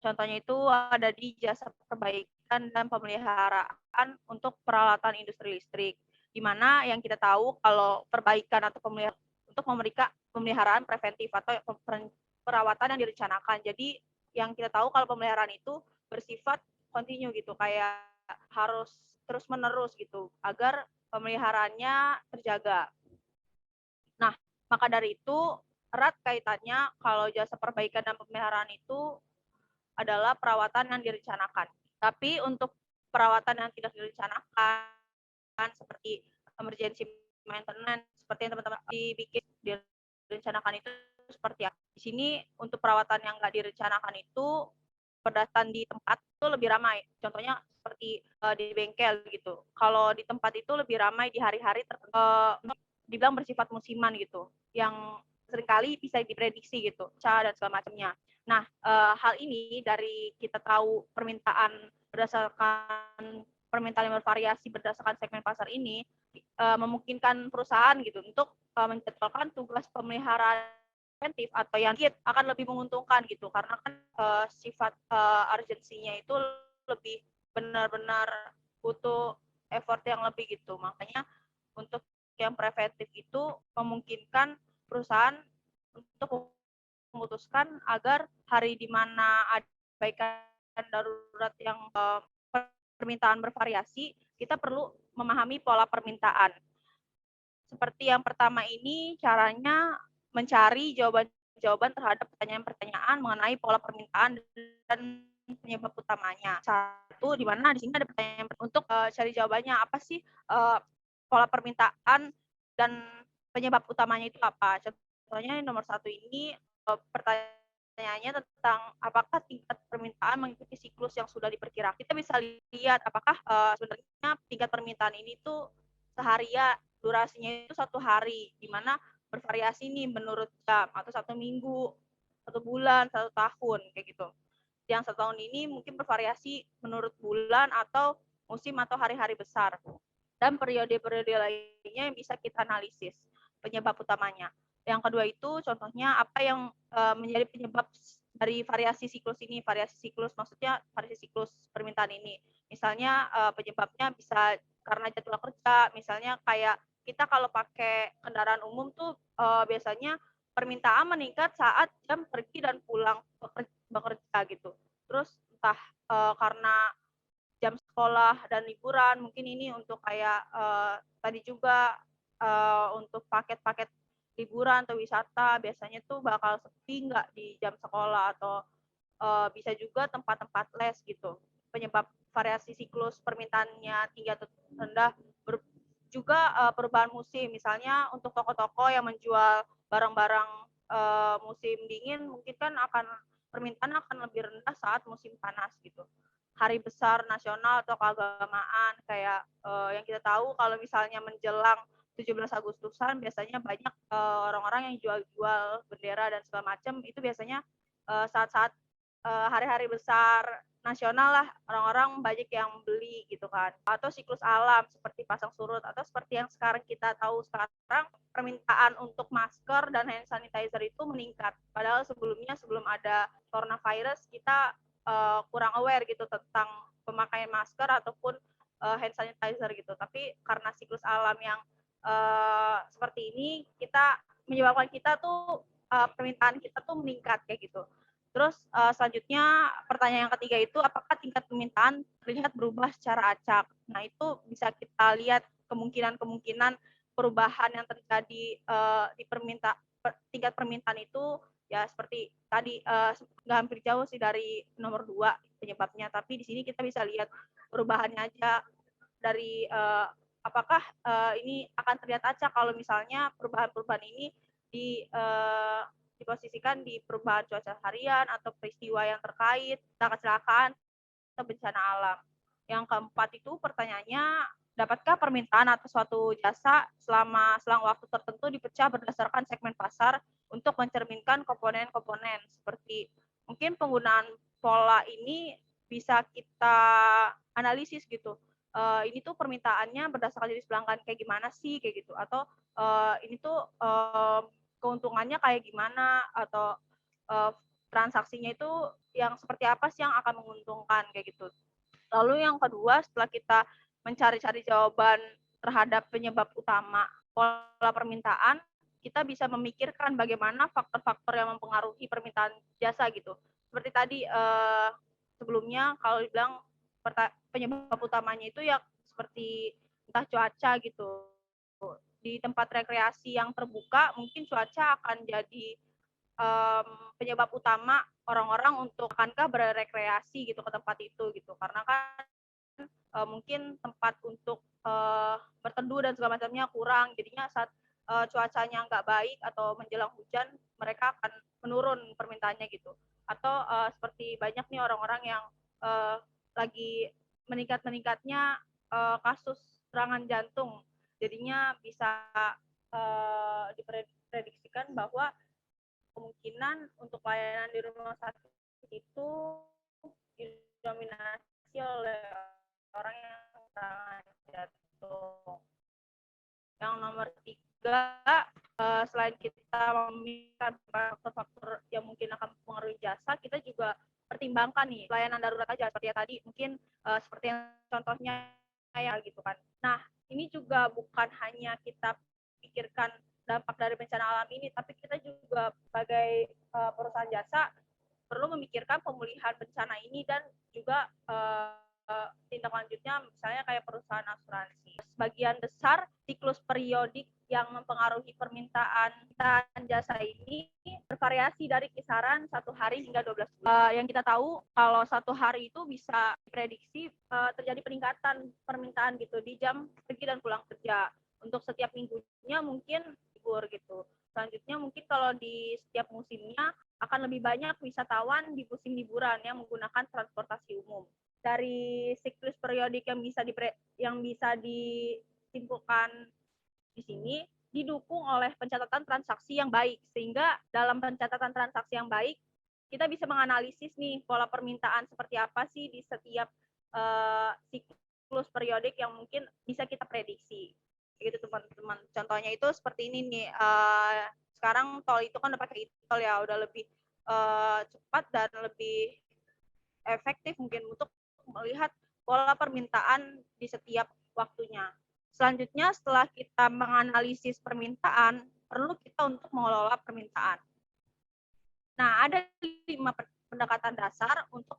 Contohnya itu ada di jasa perbaikan dan pemeliharaan untuk peralatan industri listrik. di mana yang kita tahu kalau perbaikan atau untuk pemeliharaan preventif atau perawatan yang direncanakan. Jadi yang kita tahu kalau pemeliharaan itu bersifat kontinu gitu, kayak harus terus-menerus gitu, agar pemeliharaannya terjaga. Nah, maka dari itu erat kaitannya kalau jasa perbaikan dan pemeliharaan itu adalah perawatan yang direncanakan. Tapi untuk perawatan yang tidak direncanakan seperti emergency maintenance seperti yang teman-teman dibikin direncanakan itu seperti apa. Di sini untuk perawatan yang nggak direncanakan itu berdasarkan di tempat itu lebih ramai. Contohnya seperti di bengkel gitu. Kalau di tempat itu lebih ramai di hari-hari dibilang bersifat musiman gitu, yang seringkali bisa diprediksi gitu, cuaca dan segala macamnya. Nah, hal ini dari kita tahu berdasarkan permintaan yang bervariasi berdasarkan segmen pasar ini memungkinkan perusahaan gitu untuk menjadwalkan tugas pemeliharaan preventif atau yang akan lebih menguntungkan gitu, karena kan sifat urgensinya itu lebih benar-benar butuh effort yang lebih gitu. Makanya untuk yang preventif itu memungkinkan perusahaan untuk memutuskan agar hari di mana ada perbaikan darurat yang permintaan bervariasi, kita perlu memahami pola permintaan. Seperti yang pertama ini, caranya mencari jawaban-jawaban terhadap pertanyaan-pertanyaan mengenai pola permintaan dan penyebab utamanya. Satu, di mana di sini ada pertanyaan untuk cari jawabannya, apa sih pola permintaan dan penyebab utamanya itu apa. Contohnya nomor satu ini pertanyaannya tentang apakah tingkat permintaan mengikuti siklus yang sudah diperkirakan. Kita bisa lihat apakah sebenarnya tingkat permintaan ini tuh seharian, durasinya itu 1 hari, di mana bervariasi nih menurut jam, atau 1 minggu, 1 bulan, 1 tahun, kayak gitu. Yang 1 tahun ini mungkin bervariasi menurut bulan atau musim atau hari-hari besar. Dan periode-periode lainnya yang bisa kita analisis penyebab utamanya. Yang kedua itu contohnya apa yang menjadi penyebab dari variasi siklus ini. Variasi siklus maksudnya variasi siklus permintaan ini. Misalnya penyebabnya bisa karena jadwal kerja, misalnya kayak kita kalau pakai kendaraan umum tuh biasanya permintaan meningkat saat jam pergi dan pulang bekerja gitu. Terus entah karena jam sekolah dan liburan, mungkin ini untuk kayak tadi juga untuk paket-paket liburan atau wisata biasanya tuh bakal sepi nggak di jam sekolah, atau bisa juga tempat-tempat les gitu. Penyebab variasi siklus permintaannya tinggi atau rendah juga perubahan musim. Misalnya untuk toko-toko yang menjual barang-barang musim dingin mungkin kan permintaan akan lebih rendah saat musim panas gitu. Hari besar nasional atau keagamaan kayak yang kita tahu kalau misalnya menjelang 17 Agustusan biasanya banyak orang-orang yang jual-jual bendera dan segala macam, itu biasanya saat-saat hari-hari besar nasional lah, orang-orang banyak yang beli gitu kan. Atau siklus alam seperti pasang surut, atau seperti yang sekarang kita tahu sekarang permintaan untuk masker dan hand sanitizer itu meningkat. Padahal sebelumnya sebelum ada coronavirus kita kurang aware gitu tentang pemakaian masker ataupun hand sanitizer gitu. Tapi karena siklus alam yang seperti ini, kita menyebabkan kita tuh permintaan kita tuh meningkat kayak gitu. Terus selanjutnya pertanyaan yang ketiga itu apakah tingkat permintaan terlihat berubah secara acak. Nah itu bisa kita lihat kemungkinan perubahan yang terjadi di tingkat permintaan itu ya seperti tadi nggak hampir jauh sih dari nomor 2 penyebabnya, tapi di sini kita bisa lihat perubahannya aja dari apakah ini akan terlihat acak kalau misalnya perubahan-perubahan ini diposisikan di perubahan cuaca harian atau peristiwa yang terkait kecelakaan atau bencana alam. Yang keempat itu pertanyaannya, dapatkah permintaan atas suatu jasa selang waktu tertentu dipecah berdasarkan segmen pasar untuk mencerminkan komponen-komponen seperti mungkin penggunaan pola ini bisa kita analisis gitu. Ini tuh permintaannya berdasarkan jenis pelanggan kayak gimana sih kayak gitu, atau ini tuh keuntungannya kayak gimana, atau transaksinya itu yang seperti apa sih yang akan menguntungkan kayak gitu. Lalu yang kedua, setelah kita mencari-cari jawaban terhadap penyebab utama pola permintaan, kita bisa memikirkan bagaimana faktor-faktor yang mempengaruhi permintaan jasa gitu. Seperti tadi sebelumnya kalau dibilang penyebab utamanya itu ya seperti entah cuaca gitu. Di tempat rekreasi yang terbuka mungkin cuaca akan jadi penyebab utama orang-orang untuk akankah berrekreasi gitu ke tempat itu gitu. Karena kan mungkin tempat untuk berteduh dan segala macamnya kurang, jadinya saat cuacanya nggak baik atau menjelang hujan mereka akan menurun permintaannya gitu. Atau seperti banyak nih orang-orang yang lagi meningkatnya kasus serangan jantung, jadinya bisa diprediksikan bahwa kemungkinan untuk layanan di rumah sakit itu didominasi oleh orang yang serangan jantung. Yang nomor 3, selain kita memikirkan faktor-faktor yang mungkin akan mempengaruhi jasa, kita juga pertimbangkan nih layanan darurat aja seperti yang tadi mungkin seperti yang contohnya ya gitu kan. Nah, ini juga bukan hanya kita pikirkan dampak dari bencana alam ini, tapi kita juga sebagai perusahaan jasa perlu memikirkan pemulihan bencana ini dan juga tindak lanjutnya misalnya kayak perusahaan asuransi. Sebagian besar siklus periodik yang mempengaruhi permintaan jasa ini bervariasi dari kisaran 1 hari hingga 12 bulan. Yang kita tahu kalau 1 hari itu bisa diprediksi terjadi peningkatan permintaan gitu di jam pergi dan pulang kerja. Untuk setiap minggunya mungkin libur gitu. Selanjutnya mungkin kalau di setiap musimnya akan lebih banyak wisatawan di musim liburan yang menggunakan transportasi umum. Dari siklus periodik yang bisa disimpulkan di sini didukung oleh pencatatan transaksi yang baik, sehingga dalam pencatatan transaksi yang baik kita bisa menganalisis nih pola permintaan seperti apa sih di setiap siklus periodik yang mungkin bisa kita prediksi gitu teman-teman. Contohnya itu seperti ini nih, sekarang tol itu kan udah pakai e-tol ya, udah lebih cepat dan lebih efektif mungkin untuk melihat pola permintaan di setiap waktunya. Selanjutnya setelah kita menganalisis permintaan, perlu kita untuk mengelola permintaan. Nah, ada 5 pendekatan dasar untuk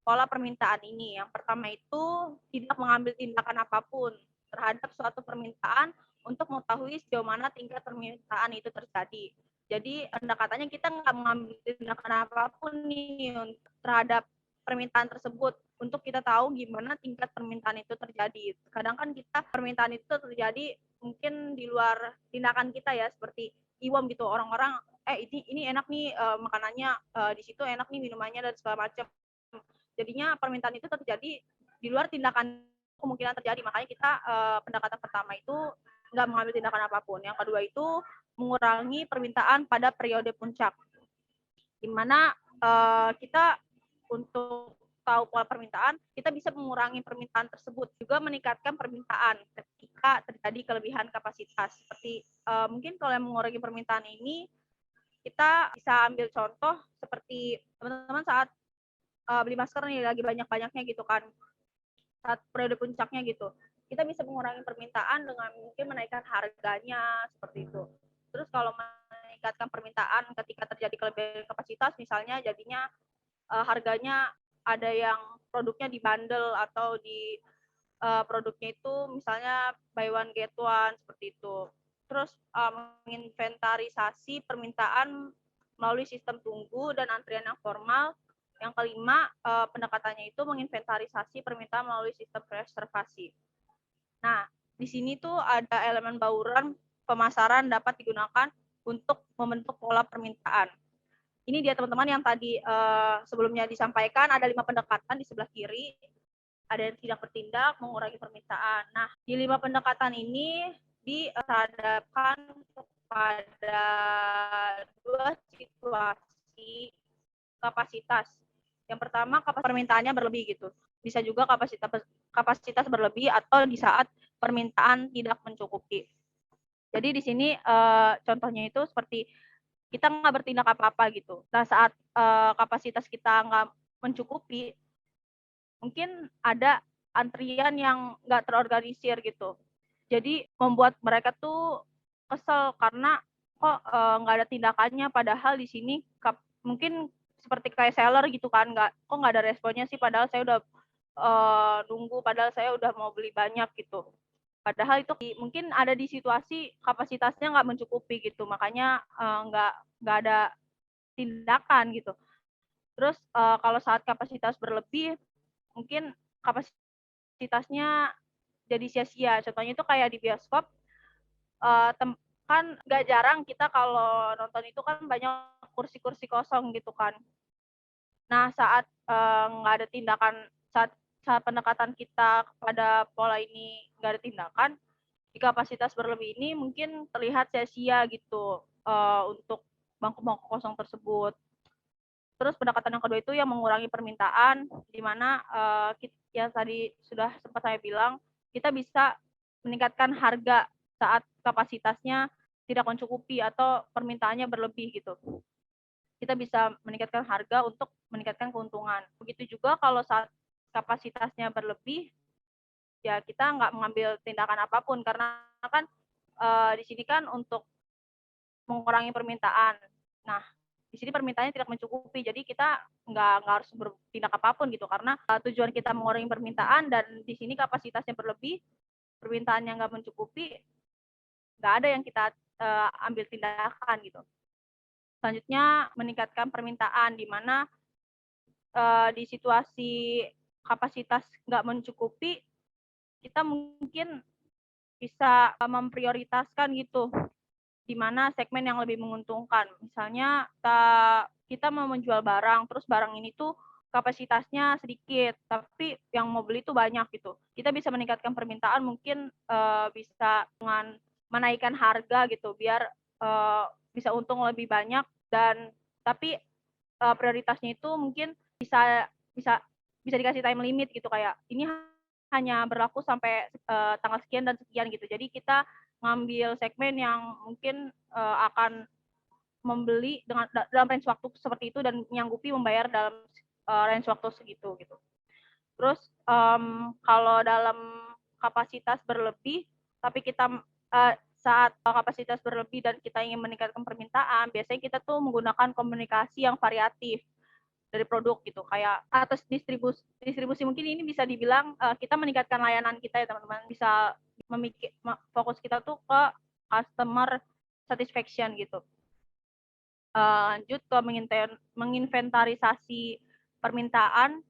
pola permintaan ini. Yang pertama itu tidak mengambil tindakan apapun terhadap suatu permintaan untuk mengetahui sejauh mana tingkat permintaan itu terjadi. Jadi pendekatannya kita nggak mengambil tindakan apapun nih terhadap permintaan tersebut untuk kita tahu gimana tingkat permintaan itu terjadi. Kadang kan kita permintaan itu terjadi mungkin di luar tindakan kita ya, seperti iwam gitu, orang-orang ini enak nih makanannya, di situ enak nih minumannya dan segala macam. Jadinya permintaan itu terjadi di luar tindakan kemungkinan terjadi. Makanya kita pendekatan pertama itu nggak mengambil tindakan apapun. Yang kedua itu mengurangi permintaan pada periode puncak, di mana kita untuk tahu pola permintaan, kita bisa mengurangi permintaan tersebut, juga meningkatkan permintaan ketika terjadi kelebihan kapasitas. Seperti mungkin kalau yang mengurangi permintaan ini, kita bisa ambil contoh seperti teman-teman saat beli masker nih lagi banyak-banyaknya gitu kan, saat periode puncaknya gitu. Kita bisa mengurangi permintaan dengan mungkin menaikkan harganya seperti itu. Terus kalau meningkatkan permintaan ketika terjadi kelebihan kapasitas, misalnya jadinya harganya ada yang produknya dibundle atau di produknya itu misalnya buy one get one seperti itu. Terus menginventarisasi permintaan melalui sistem tunggu dan antrian yang formal. Yang kelima, pendekatannya itu menginventarisasi permintaan melalui sistem reservasi. Nah, di sini tuh ada elemen bauran pemasaran dapat digunakan untuk membentuk pola permintaan. Ini dia teman-teman yang tadi sebelumnya disampaikan, ada 5 pendekatan di sebelah kiri. Ada yang tidak bertindak, mengurangi permintaan. Nah, di 5 pendekatan ini dihadapkan kepada 2 situasi kapasitas. Yang pertama, kapasitas permintaannya berlebih gitu. Bisa juga kapasitas berlebih atau di saat permintaan tidak mencukupi. Jadi di sini contohnya itu seperti kita nggak bertindak apa-apa gitu. Nah, saat kapasitas kita nggak mencukupi, mungkin ada antrian yang nggak terorganisir gitu. Jadi membuat mereka tuh kesel karena kok nggak ada tindakannya, padahal di sini mungkin seperti kayak seller gitu kan, kok nggak ada responnya sih, padahal saya udah nunggu, padahal saya udah mau beli banyak gitu. Padahal itu mungkin ada di situasi kapasitasnya nggak mencukupi gitu, makanya nggak ada tindakan gitu. Terus kalau saat kapasitas berlebih, mungkin kapasitasnya jadi sia-sia. Contohnya itu kayak di bioskop, kan nggak jarang kita kalau nonton itu kan banyak kursi-kursi kosong gitu kan. Nah, saat nggak ada tindakan, saat pendekatan kita kepada pola ini nggak ada tindakan, di kapasitas berlebih ini mungkin terlihat sia-sia gitu untuk bangku-bangku kosong tersebut. Terus pendekatan yang kedua itu yang mengurangi permintaan, di mana yang tadi sudah sempat saya bilang, kita bisa meningkatkan harga saat kapasitasnya tidak mencukupi atau permintaannya berlebih gitu. Kita bisa meningkatkan harga untuk meningkatkan keuntungan. Begitu juga kalau saat kapasitasnya berlebih, ya kita nggak mengambil tindakan apapun karena kan di sini kan untuk mengurangi permintaan. Nah, di sini permintaannya tidak mencukupi, jadi kita nggak harus bertindak apapun gitu karena tujuan kita mengurangi permintaan dan di sini kapasitasnya berlebih, permintaannya nggak mencukupi, nggak ada yang kita ambil tindakan gitu. Selanjutnya meningkatkan permintaan, di mana di situasi kapasitas nggak mencukupi, kita mungkin bisa memprioritaskan gitu di mana segmen yang lebih menguntungkan. Misalnya kita mau menjual barang, terus barang ini tuh kapasitasnya sedikit, tapi yang mau beli tuh banyak gitu. Kita bisa meningkatkan permintaan, mungkin bisa dengan menaikkan harga gitu, biar bisa untung lebih banyak dan tapi prioritasnya itu mungkin bisa bisa bisa dikasih time limit gitu, kayak ini hanya berlaku sampai tanggal sekian dan sekian gitu. Jadi kita ngambil segmen yang mungkin akan membeli dalam range waktu seperti itu dan menyanggupi membayar dalam range waktu segitu gitu. Terus kalau dalam kapasitas berlebih, tapi kita saat kapasitas berlebih dan kita ingin meningkatkan permintaan, biasanya kita tuh menggunakan komunikasi yang variatif dari produk gitu, kayak atas distribusi mungkin ini bisa dibilang kita meningkatkan layanan kita ya teman-teman, bisa fokus kita tuh ke customer satisfaction gitu. Lanjut ke menginventarisasi permintaan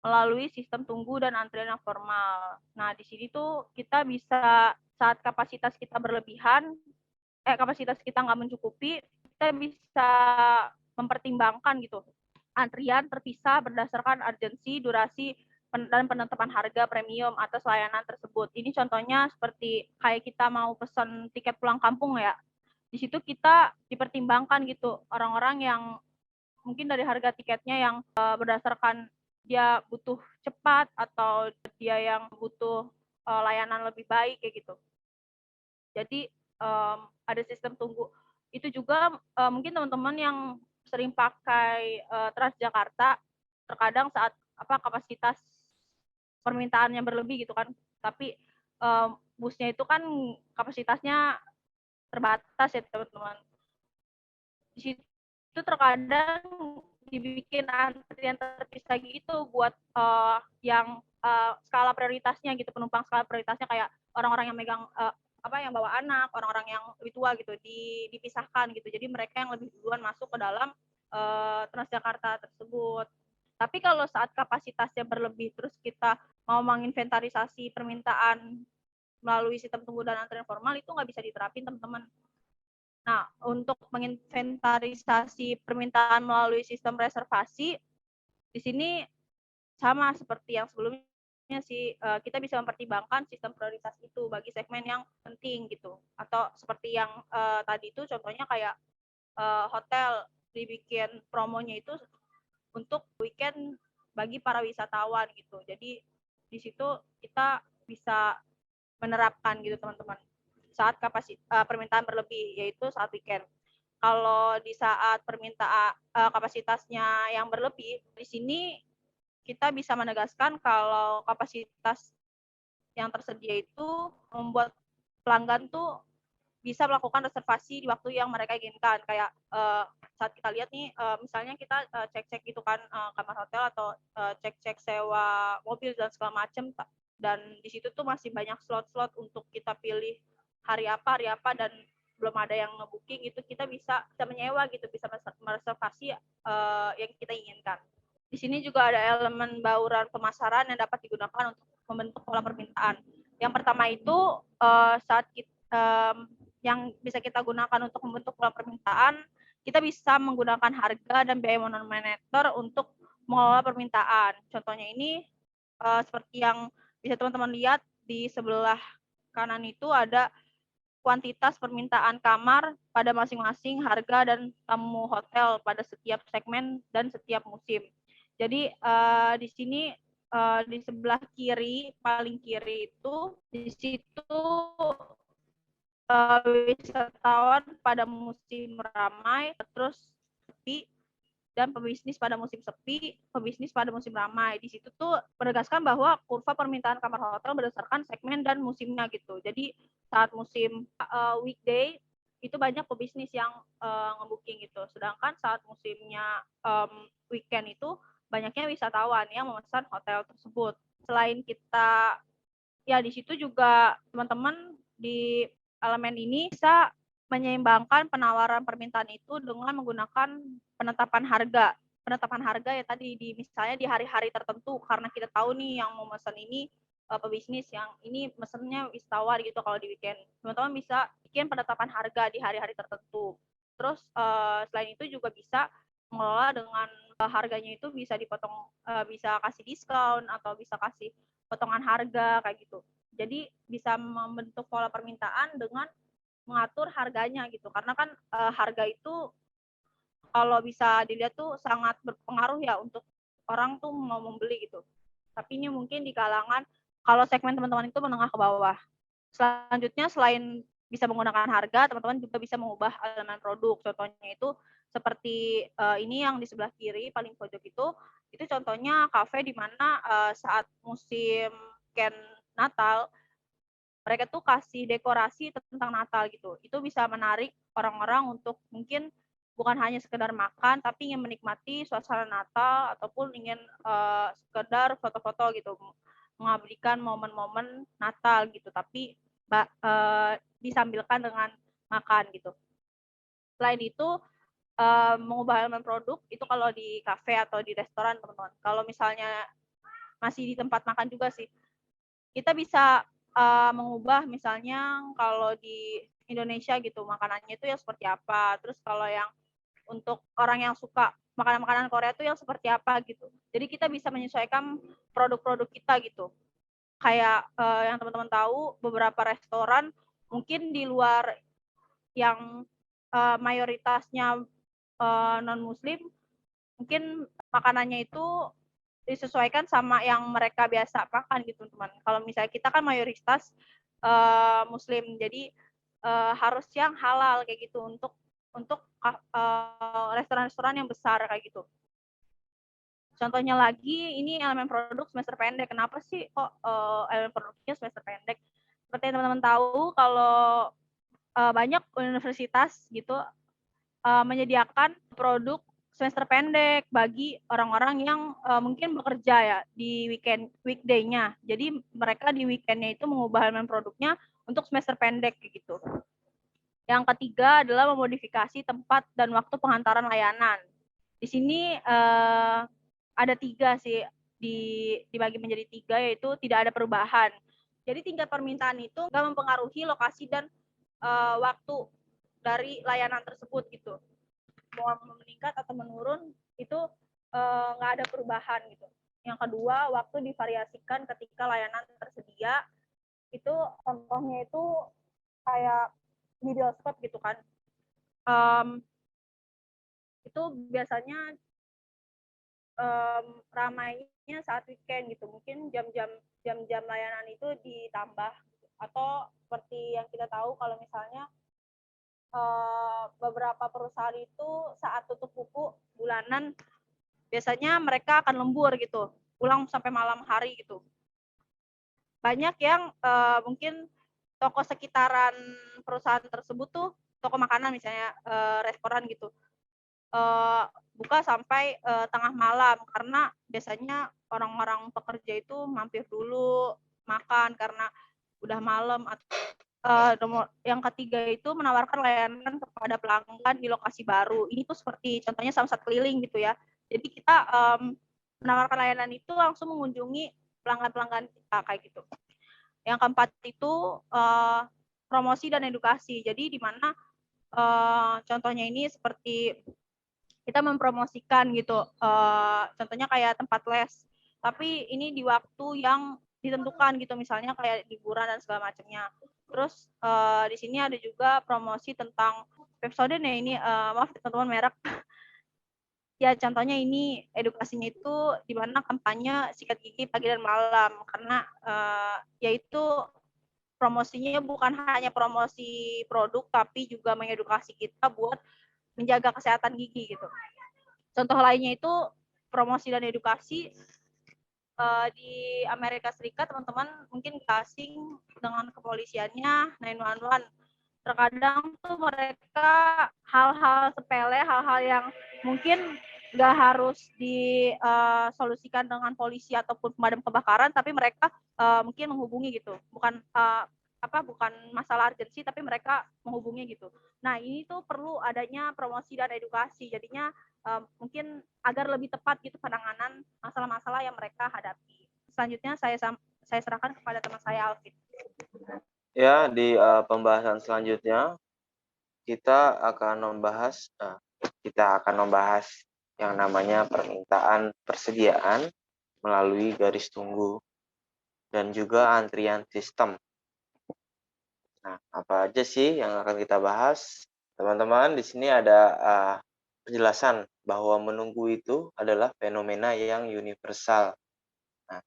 melalui sistem tunggu dan antrian yang formal. Nah, di sini tuh kita bisa saat kapasitas kita berlebihan, kapasitas kita nggak mencukupi, kita bisa mempertimbangkan gitu antrian terpisah berdasarkan urgensi, durasi, dan penetapan harga premium atas layanan tersebut. Ini contohnya seperti kayak kita mau pesan tiket pulang kampung ya. Di situ kita dipertimbangkan gitu orang-orang yang mungkin dari harga tiketnya yang berdasarkan dia butuh cepat atau dia yang butuh layanan lebih baik kayak gitu. Jadi ada sistem tunggu. Itu juga mungkin teman-teman yang sering pakai Transjakarta, terkadang saat kapasitas permintaannya berlebih gitu kan, tapi busnya itu kan kapasitasnya terbatas ya teman-teman. Di situ terkadang dibikin antrian terpisah gitu buat yang skala prioritasnya gitu, penumpang skala prioritasnya kayak orang-orang yang megang yang bawa anak, orang-orang yang lebih tua gitu dipisahkan gitu. Jadi mereka yang lebih duluan masuk ke dalam Transjakarta tersebut. Tapi kalau saat kapasitasnya berlebih terus kita mau menginventarisasi permintaan melalui sistem tunggu dan antrian formal, itu nggak bisa diterapin teman-teman. Nah, untuk menginventarisasi permintaan melalui sistem reservasi, di sini sama seperti yang sebelumnya sih, kita bisa mempertimbangkan sistem prioritas itu bagi segmen yang penting gitu. Atau seperti yang tadi itu contohnya kayak hotel dibikin promonya itu untuk weekend bagi para wisatawan gitu. Jadi di situ kita bisa menerapkan gitu teman-teman saat permintaan berlebih, yaitu saat weekend. Kalau di saat permintaan kapasitasnya yang berlebih, di sini kita bisa menegaskan kalau kapasitas yang tersedia itu membuat pelanggan tuh bisa melakukan reservasi di waktu yang mereka inginkan. Kayak saat kita lihat nih, misalnya kita cek-cek gitu kan kamar hotel atau cek-cek sewa mobil dan segala macam, dan di situ tuh masih banyak slot-slot untuk kita pilih hari apa dan belum ada yang nge-booking, itu kita bisa menyewa gitu, bisa mereservasi yang kita inginkan. Di sini juga ada elemen bauran pemasaran yang dapat digunakan untuk membentuk pola permintaan. Yang pertama itu saat kita yang bisa kita gunakan untuk membentuk pola permintaan, kita bisa menggunakan harga dan biaya monominator untuk mengelola permintaan. Contohnya ini seperti yang bisa teman-teman lihat di sebelah kanan itu ada kuantitas permintaan kamar pada masing-masing harga dan tamu hotel pada setiap segmen dan setiap musim. Jadi di sini di sebelah kiri, paling kiri itu, di situ wisatawan pada musim ramai, terus sepi, dan pebisnis pada musim sepi, pebisnis pada musim ramai. Di situ tuh menegaskan bahwa kurva permintaan kamar hotel berdasarkan segmen dan musimnya gitu. Jadi saat musim weekday itu banyak pebisnis yang nge-booking gitu. Sedangkan saat musimnya weekend itu banyaknya wisatawan yang memesan hotel tersebut. Selain kita, ya di situ juga teman-teman di elemen ini bisa menyeimbangkan penawaran permintaan itu dengan menggunakan penetapan harga. Penetapan harga ya tadi misalnya di hari-hari tertentu, karena kita tahu nih yang mau pesan ini pebisnis, yang ini mesennya wisatawan gitu kalau di weekend. Teman-teman bisa bikin penetapan harga di hari-hari tertentu. Terus selain itu juga bisa mengelola dengan harganya itu bisa dipotong, bisa kasih diskon atau bisa kasih potongan harga kayak gitu. Jadi bisa membentuk pola permintaan dengan mengatur harganya gitu. Karena kan harga itu kalau bisa dilihat tuh sangat berpengaruh ya untuk orang tuh mau membeli gitu. Tapi ini mungkin di kalangan kalau segmen teman-teman itu menengah ke bawah. Selanjutnya selain bisa menggunakan harga, teman-teman juga bisa mengubah elemen produk. Contohnya itu seperti ini yang di sebelah kiri paling pojok itu contohnya kafe di mana saat musim weekend Natal mereka tuh kasih dekorasi tentang Natal gitu. Itu bisa menarik orang-orang untuk mungkin bukan hanya sekedar makan, tapi ingin menikmati suasana Natal ataupun ingin sekedar foto-foto gitu, mengabadikan momen-momen Natal gitu, tapi disambilkan dengan makan gitu. Selain itu mengubah elemen produk itu kalau di kafe atau di restoran teman-teman. Kalau misalnya masih di tempat makan juga sih, kita bisa mengubah misalnya kalau di Indonesia gitu makanannya itu yang seperti apa, terus kalau yang untuk orang yang suka makanan-makanan Korea itu yang seperti apa gitu. Jadi kita bisa menyesuaikan produk-produk kita gitu. Kayak yang teman-teman tahu beberapa restoran mungkin di luar yang mayoritasnya non muslim, mungkin makanannya itu disesuaikan sama yang mereka biasa makan gitu teman. Kalau misalnya kita kan mayoritas muslim, jadi harus yang halal kayak gitu untuk restoran-restoran yang besar kayak gitu. Contohnya lagi, ini elemen produk semester pendek. Kenapa sih kok elemen produknya semester pendek? Seperti yang teman-teman tahu, kalau banyak universitas gitu menyediakan produk semester pendek bagi orang-orang yang mungkin bekerja ya di weekday-nya. Jadi mereka di weekend-nya itu mengubah elemen produknya untuk semester pendek gitu. Yang ketiga adalah memodifikasi tempat dan waktu pengantaran layanan. Di sini ada 3 sih, dibagi menjadi 3, yaitu tidak ada perubahan. Jadi tingkat permintaan itu nggak mempengaruhi lokasi dan waktu dari layanan tersebut gitu. Mau meningkat atau menurun itu nggak ada perubahan gitu. Yang kedua, waktu divariasikan ketika layanan tersedia. Itu contohnya itu kayak di bioskop gitu kan. Itu biasanya ramainya saat weekend gitu. Mungkin jam-jam layanan itu ditambah gitu. Atau seperti yang kita tahu kalau misalnya beberapa perusahaan itu saat tutup buku bulanan biasanya mereka akan lembur gitu. ulang sampai malam hari gitu. Banyak yang, mungkin toko sekitaran perusahaan tersebut tuh, toko makanan misalnya, restoran gitu, eee, buka sampai, tengah malam karena biasanya orang-orang pekerja itu mampir dulu makan karena udah malam yang ketiga itu menawarkan layanan kepada pelanggan di lokasi baru. Ini tuh seperti contohnya samsat keliling gitu ya. Jadi kita, menawarkan layanan itu langsung mengunjungi pelanggan-pelanggan kita, kayak gitu. Yang keempat itu, promosi dan edukasi. Jadi di mana, contohnya ini seperti kita mempromosikan gitu, contohnya kayak tempat les, tapi ini di waktu yang ditentukan gitu, misalnya kayak liburan dan segala macamnya. Terus, di sini ada juga promosi tentang Pepsodent ya ini, maaf teman-teman merek. Ya contohnya ini edukasinya itu di mana kampanye sikat gigi pagi dan malam karena, yaitu promosinya bukan hanya promosi produk, tapi juga mengedukasi kita buat menjaga kesehatan gigi gitu. Contoh lainnya itu promosi dan edukasi, di Amerika Serikat teman-teman mungkin nggak asing dengan kepolisiannya 911. Terkadang tuh mereka hal-hal sepele, hal-hal yang mungkin nggak harus disolusikan dengan polisi ataupun pemadam kebakaran, tapi mereka, mungkin menghubungi gitu. Bukan masalah urgensi, tapi mereka menghubungi gitu. Nah, ini tuh perlu adanya promosi dan edukasi. Jadinya, mungkin agar lebih tepat gitu penanganan masalah-masalah yang mereka hadapi. Selanjutnya saya serahkan kepada teman saya Alvin. Ya, di pembahasan selanjutnya kita akan membahas yang namanya permintaan persediaan melalui garis tunggu dan juga antrian sistem. Nah, apa aja sih yang akan kita bahas? Teman-teman, di sini ada penjelasan bahwa menunggu itu adalah fenomena yang universal. Nah,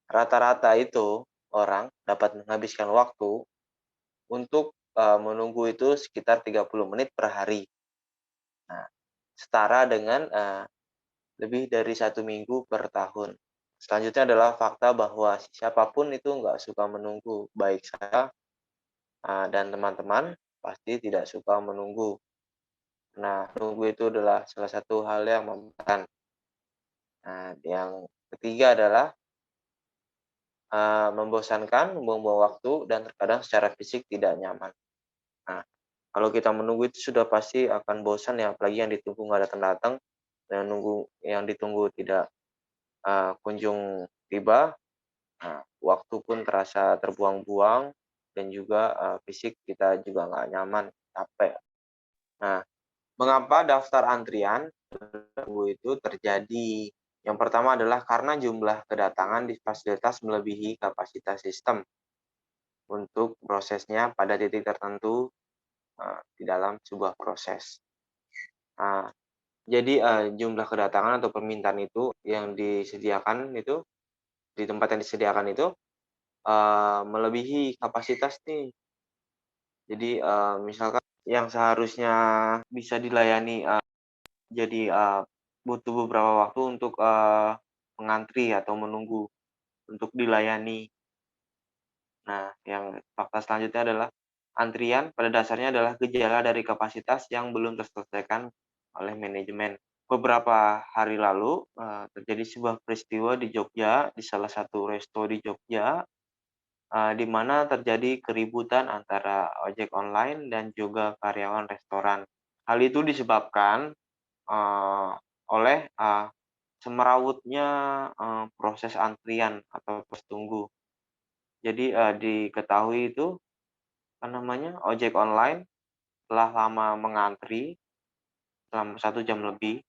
rata-rata itu orang dapat menghabiskan waktu untuk menunggu itu sekitar 30 menit per hari. Nah, setara dengan lebih dari 1 minggu per tahun. Selanjutnya adalah fakta bahwa siapapun itu nggak suka menunggu, baik saya dan teman-teman pasti tidak suka menunggu. Nah, menunggu itu adalah salah satu hal yang membosankan. Nah, yang ketiga adalah membosankan, membuang waktu, dan terkadang secara fisik tidak nyaman. Nah, kalau kita menunggu itu sudah pasti akan bosan ya, apalagi yang ditunggu nggak datang-datang, dan yang ditunggu tidak kunjung tiba. Nah, waktu pun terasa terbuang-buang dan juga fisik kita juga nggak nyaman, capek. Nah, mengapa daftar antrian itu terjadi? Yang pertama adalah karena jumlah kedatangan di fasilitas melebihi kapasitas sistem untuk prosesnya pada titik tertentu di dalam sebuah proses. Nah, jadi jumlah kedatangan atau permintaan itu yang disediakan itu di tempat yang disediakan itu melebihi kapasitas nih. Jadi misalkan yang seharusnya bisa dilayani jadi butuh beberapa waktu untuk mengantri atau menunggu untuk dilayani. Nah, yang fakta selanjutnya adalah antrian pada dasarnya adalah gejala dari kapasitas yang belum terselesaikan oleh manajemen. Beberapa hari lalu terjadi sebuah peristiwa di Jogja, di salah satu resto di Jogja, di mana terjadi keributan antara ojek online dan juga karyawan restoran. Hal itu disebabkan oleh semerawutnya proses antrian atau pos tunggu. Jadi diketahui itu ojek online telah lama mengantri selama 1 jam lebih,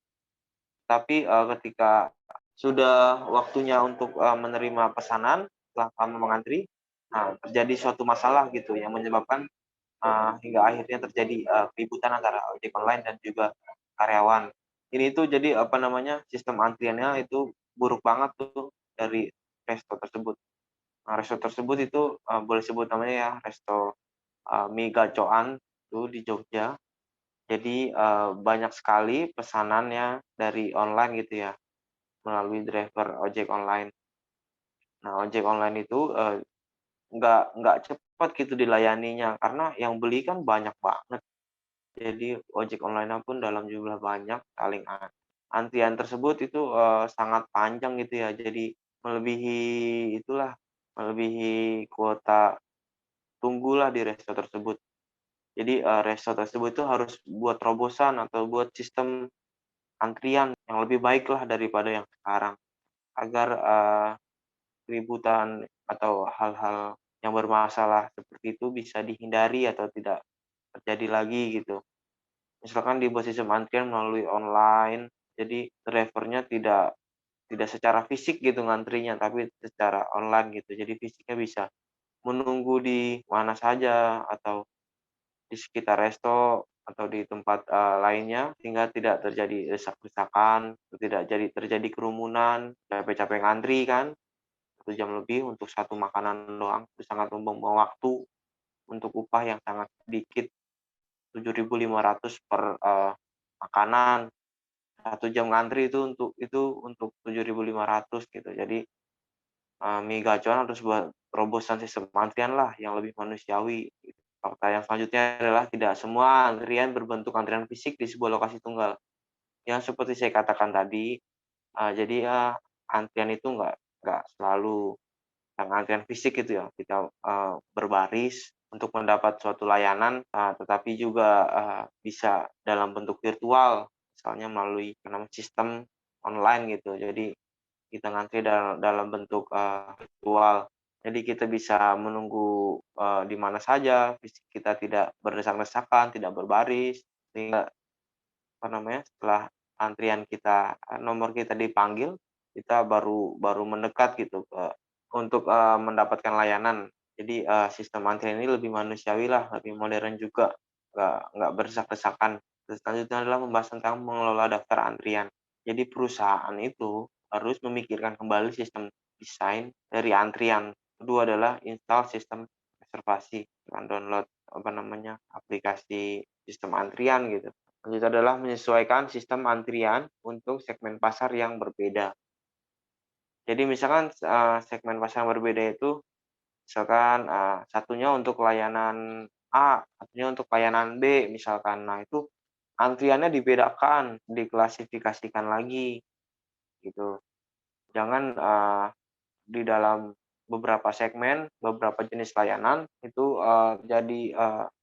tapi ketika sudah waktunya untuk menerima pesanan setelah lama mengantri, terjadi suatu masalah gitu yang menyebabkan hingga akhirnya terjadi keributan antara ojek online dan juga karyawan. Ini tuh jadi sistem antriannya itu buruk banget tuh dari resto tersebut. Nah, resto tersebut itu boleh sebut namanya ya resto mie gacoan tuh di Jogja. Jadi banyak sekali pesanannya dari online gitu ya. melalui driver ojek online. Nah, ojek online itu, nggak cepat gitu dilayaninya, karena yang beli kan banyak banget. Jadi ojek online pun dalam jumlah banyak, saling antrian tersebut itu, sangat panjang gitu ya, jadi melebihi itulah, melebihi kuota tunggulah di resto tersebut. Jadi, resto tersebut itu harus buat terobosan atau buat sistem antrian yang lebih baiklah daripada yang sekarang, agar, keributan atau hal-hal yang bermasalah seperti itu bisa dihindari atau tidak terjadi lagi gitu. Misalkan dibuat sistem antrian melalui online, jadi driver-nya tidak tidak secara fisik gitu ngantrinya, tapi secara online gitu. Jadi fisiknya bisa menunggu di mana saja atau di sekitar resto atau di tempat, lainnya sehingga tidak terjadi desak-desakan, tidak terjadi kerumunan, capek-capek ngantri kan, 1 jam lebih untuk satu makanan doang, itu sangat membuang waktu untuk upah yang sangat sedikit, 7.500 per, makanan. 1 jam ngantri itu untuk 7.500 gitu. Jadi, mie gacuan harus buat terobosan sistem antrian lah yang lebih manusiawi gitu. Fakta yang selanjutnya adalah tidak semua antrian berbentuk antrian fisik di sebuah lokasi tunggal. Yang seperti saya katakan tadi, jadi, antrian itu nggak selalu yang antrian fisik gitu ya, kita, berbaris untuk mendapat suatu layanan, tetapi juga, bisa dalam bentuk virtual, misalnya melalui sistem online gitu. Jadi kita ngantri dalam bentuk, virtual. Jadi kita bisa menunggu, di mana saja, fisik kita tidak berdesak-desakan, tidak berbaris, sehingga setelah antrian kita, nomor kita dipanggil, kita baru baru mendekat gitu untuk, mendapatkan layanan. Jadi, sistem antrian ini lebih manusiawi lah, lebih modern juga, nggak berdesak-desakan. Terus selanjutnya adalah membahas tentang mengelola daftar antrian. Jadi perusahaan itu harus memikirkan kembali sistem desain dari antrian. Kedua adalah install sistem reservasi dengan download aplikasi sistem antrian gitu. Selanjutnya adalah menyesuaikan sistem antrian untuk segmen pasar yang berbeda. Jadi misalkan, segmen pasar yang berbeda itu, misalkan, satunya untuk layanan A, satunya untuk layanan B misalkan. Nah itu antriannya dibedakan, diklasifikasikan lagi, gitu. Jangan, di dalam beberapa segmen, beberapa jenis layanan itu, jadi,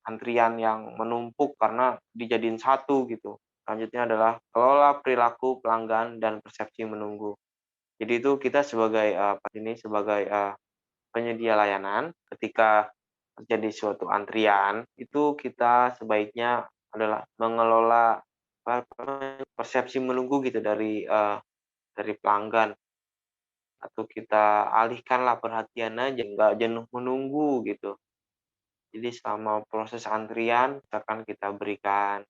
antrian yang menumpuk karena dijadiin satu gitu. Selanjutnya adalah kelola perilaku pelanggan dan persepsi menunggu. Jadi itu kita sebagai, sebagai, penyedia layanan, ketika terjadi suatu antrian, itu kita sebaiknya adalah mengelola, persepsi menunggu gitu dari pelanggan. Atau kita alihkanlah perhatiannya nggak jenuh menunggu gitu. Jadi selama proses antrian, misalkan kita berikan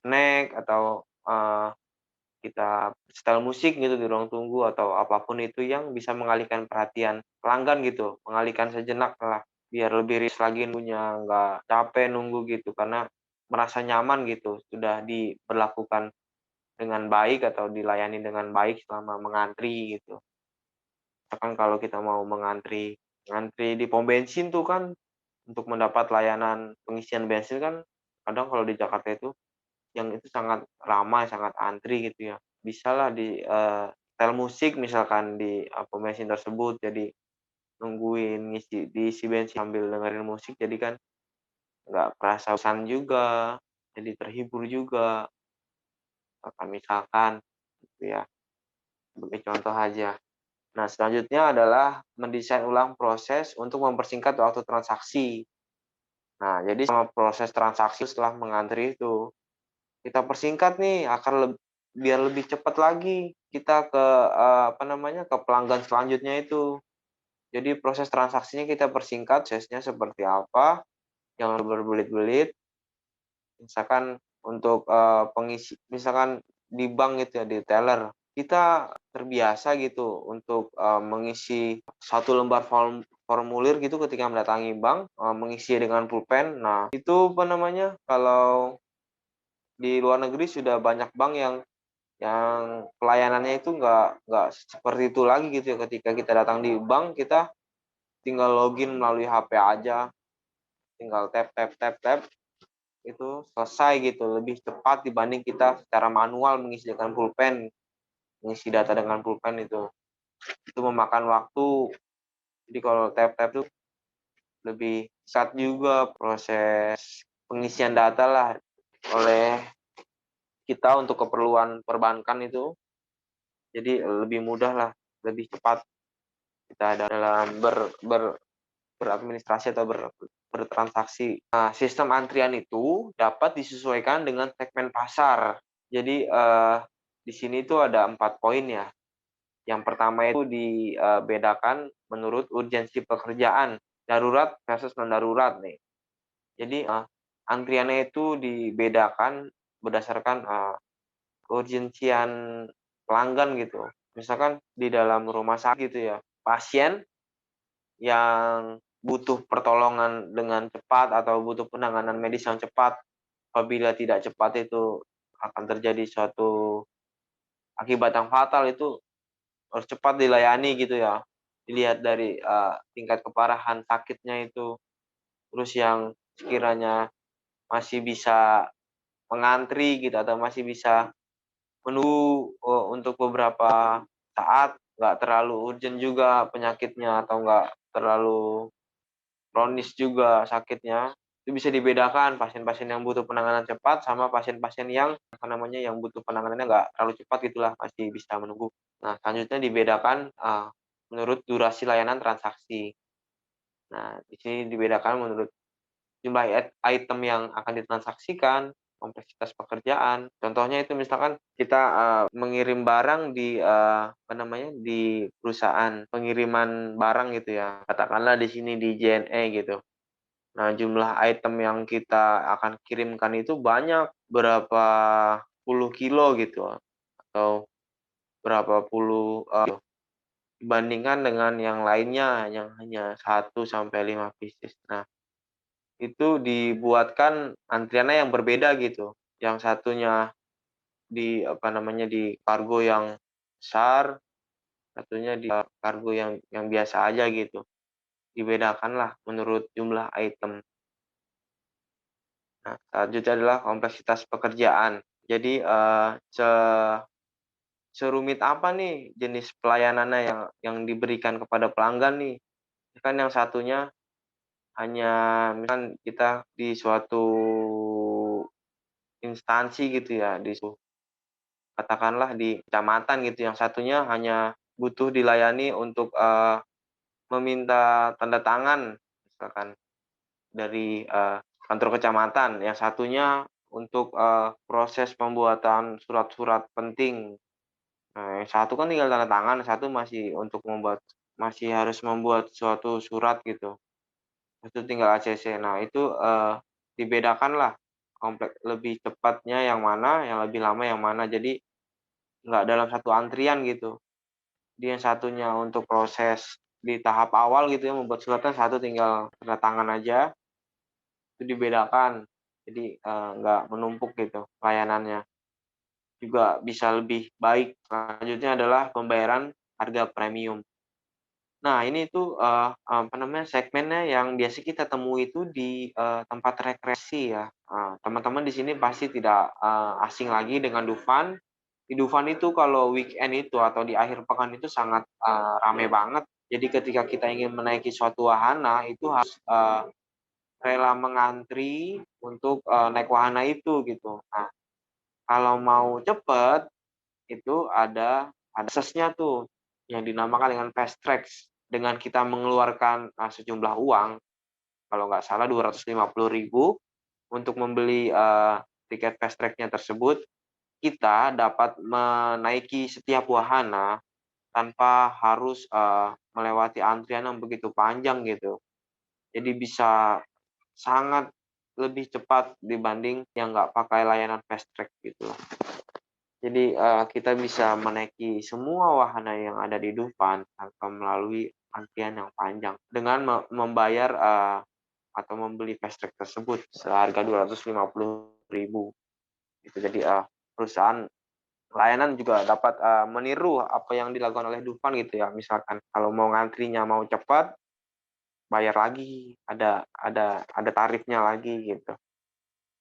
snack atau, kita setel musik gitu di ruang tunggu atau apapun itu yang bisa mengalihkan perhatian pelanggan gitu, mengalihkan sejenak lah, biar lebih rileks lagi nunggunya, nggak capek nunggu gitu, karena merasa nyaman gitu, sudah diberlakukan dengan baik atau dilayani dengan baik selama mengantri gitu. Misalkan kalau kita mau ngantri di pom bensin tuh kan, untuk mendapat layanan pengisian bensin kan, kadang kalau di Jakarta itu, yang itu sangat ramai, sangat antri gitu ya. Bisalah setel musik misalkan di, pom bensin tersebut, jadi nungguin diisi bensin sambil dengerin musik, jadi kan nggak kerasa bosan juga, jadi terhibur juga, misalkan gitu ya, sebagai contoh aja. Nah, selanjutnya adalah mendesain ulang proses untuk mempersingkat waktu transaksi. Nah, jadi selama proses transaksi setelah mengantri itu, kita persingkat nih biar lebih cepat lagi kita ke, ke pelanggan selanjutnya itu. Jadi proses transaksinya kita persingkat, prosesnya seperti apa, jangan berbelit-belit. Misalkan untuk, misalkan di bank gitu ya, di teller, kita terbiasa gitu untuk, mengisi satu lembar formulir gitu ketika mendatangi bank, mengisi dengan pulpen. Nah, itu kalau di luar negeri sudah banyak bank yang pelayanannya itu nggak seperti itu lagi gitu ya. Ketika kita datang di bank, kita tinggal login melalui HP aja, tinggal tap tap tap tap, itu selesai gitu, lebih cepat dibanding kita secara manual mengisi dengan pulpen, mengisi data dengan pulpen itu memakan waktu. Jadi kalau tap tap itu lebih cepat juga proses pengisian data lah oleh kita untuk keperluan perbankan itu. Jadi lebih mudah lah, lebih cepat kita dalam beradministrasi atau bertransaksi. Nah, sistem antrian itu dapat disesuaikan dengan segmen pasar. Jadi di sini tuh ada 4 poin ya. Yang pertama itu dibedakan menurut urgensi pekerjaan, darurat versus non darurat nih. Jadi antriannya itu dibedakan berdasarkan keurgensian pelanggan gitu. Misalkan di dalam rumah sakit gitu ya, pasien yang butuh pertolongan dengan cepat atau butuh penanganan medis yang cepat, apabila tidak cepat itu akan terjadi suatu akibat yang fatal, itu harus cepat dilayani gitu ya. Dilihat dari tingkat keparahan sakitnya itu. Terus yang sekiranya masih bisa mengantri gitu atau masih bisa menunggu untuk beberapa saat, nggak terlalu urgent juga penyakitnya atau nggak terlalu kronis juga sakitnya, itu bisa dibedakan pasien-pasien yang butuh penanganan cepat sama pasien-pasien yang, yang butuh penanganannya nggak terlalu cepat gitulah, masih bisa menunggu. Nah, selanjutnya dibedakan menurut durasi layanan transaksi. Nah, di sini dibedakan menurut jumlah item yang akan ditransaksikan, kompleksitas pekerjaan. Contohnya itu misalkan kita mengirim barang di perusahaan pengiriman barang gitu ya. Katakanlah di sini di JNE gitu. Nah, jumlah item yang kita akan kirimkan itu banyak, berapa puluh kilo gitu, atau berapa puluh dibandingkan dengan yang lainnya yang hanya 1-5 pieces. Nah, itu dibuatkan antriannya yang berbeda gitu. Yang satunya di kargo yang besar, satunya di kargo yang biasa aja gitu. Dibedakanlah menurut jumlah item. Nah, selanjutnya adalah kompleksitas pekerjaan. Jadi serumit apa nih jenis pelayanannya yang diberikan kepada pelanggan nih. Kan yang satunya hanya misalkan kita di suatu instansi gitu ya, katakanlah di kecamatan gitu, yang satunya hanya butuh dilayani untuk meminta tanda tangan misalkan dari kantor kecamatan, yang satunya untuk proses pembuatan surat-surat penting. Nah, yang satu kan tinggal tanda tangan, satu masih harus membuat suatu surat gitu. Itu tinggal ACC. Nah, itu dibedakanlah lebih cepatnya yang mana, yang lebih lama yang mana. Jadi nggak dalam satu antrian gitu. Jadi yang satunya untuk proses di tahap awal gitu ya, membuat suratnya, satu tinggal tanda tangan aja, itu dibedakan. Jadi nggak menumpuk gitu layanannya. Juga bisa lebih baik. Selanjutnya adalah pembayaran harga premium. Nah, ini tuh segmennya yang biasa kita temui itu di tempat rekreasi ya. Teman-teman di sini pasti tidak asing lagi dengan Dufan. Di Dufan itu kalau weekend itu atau di akhir pekan itu sangat rame banget. Jadi ketika kita ingin menaiki suatu wahana itu harus rela mengantri untuk naik wahana itu gitu. Nah, kalau mau cepet itu ada aksesnya tuh yang dinamakan dengan fast track. Dengan kita mengeluarkan sejumlah uang, kalau nggak salah 250.000 untuk membeli tiket fast track-nya tersebut, kita dapat menaiki setiap wahana tanpa harus melewati antrian yang begitu panjang gitu. Jadi bisa sangat lebih cepat dibanding yang nggak pakai layanan fast track gitu. Jadi kita bisa menaiki semua wahana yang ada di Dufan tanpa melalui antrian yang panjang dengan membayar atau membeli fast track tersebut seharga 250.000 gitu. Jadi perusahaan layanan juga dapat meniru apa yang dilakukan oleh Dufan gitu ya. Misalkan kalau mau ngantrinya mau cepat, bayar lagi, ada tarifnya lagi gitu.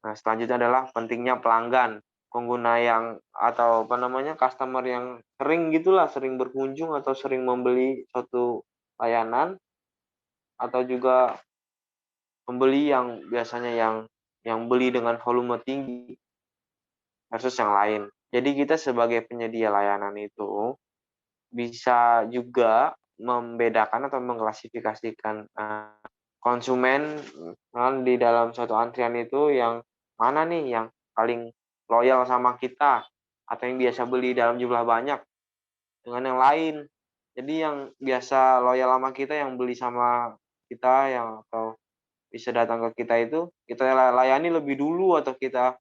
Nah, selanjutnya adalah pentingnya pelanggan, pengguna yang atau apa namanya, customer yang sering gitulah, sering berkunjung atau sering membeli suatu layanan, atau juga pembeli yang biasanya yang beli dengan volume tinggi versus yang lain. Jadi kita sebagai penyedia layanan itu bisa juga membedakan atau mengklasifikasikan, konsumen, di dalam suatu antrian itu yang mana nih yang paling loyal sama kita, atau yang biasa beli dalam jumlah banyak dengan yang lain. Jadi yang biasa loyal sama kita, yang beli sama kita, yang atau bisa datang ke kita itu, kita layani lebih dulu atau kita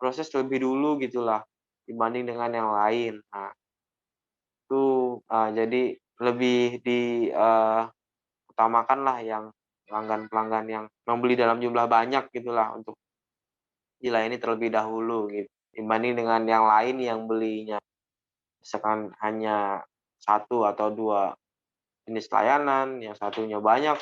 proses lebih dulu gitulah, dibanding dengan yang lain. Nah, itu, jadi lebih utamakanlah yang pelanggan-pelanggan yang membeli dalam jumlah banyak gitulah untuk dilayani terlebih dahulu gitu, dibanding dengan yang lain yang belinya misalkan hanya satu atau 2 jenis layanan, yang satunya banyak,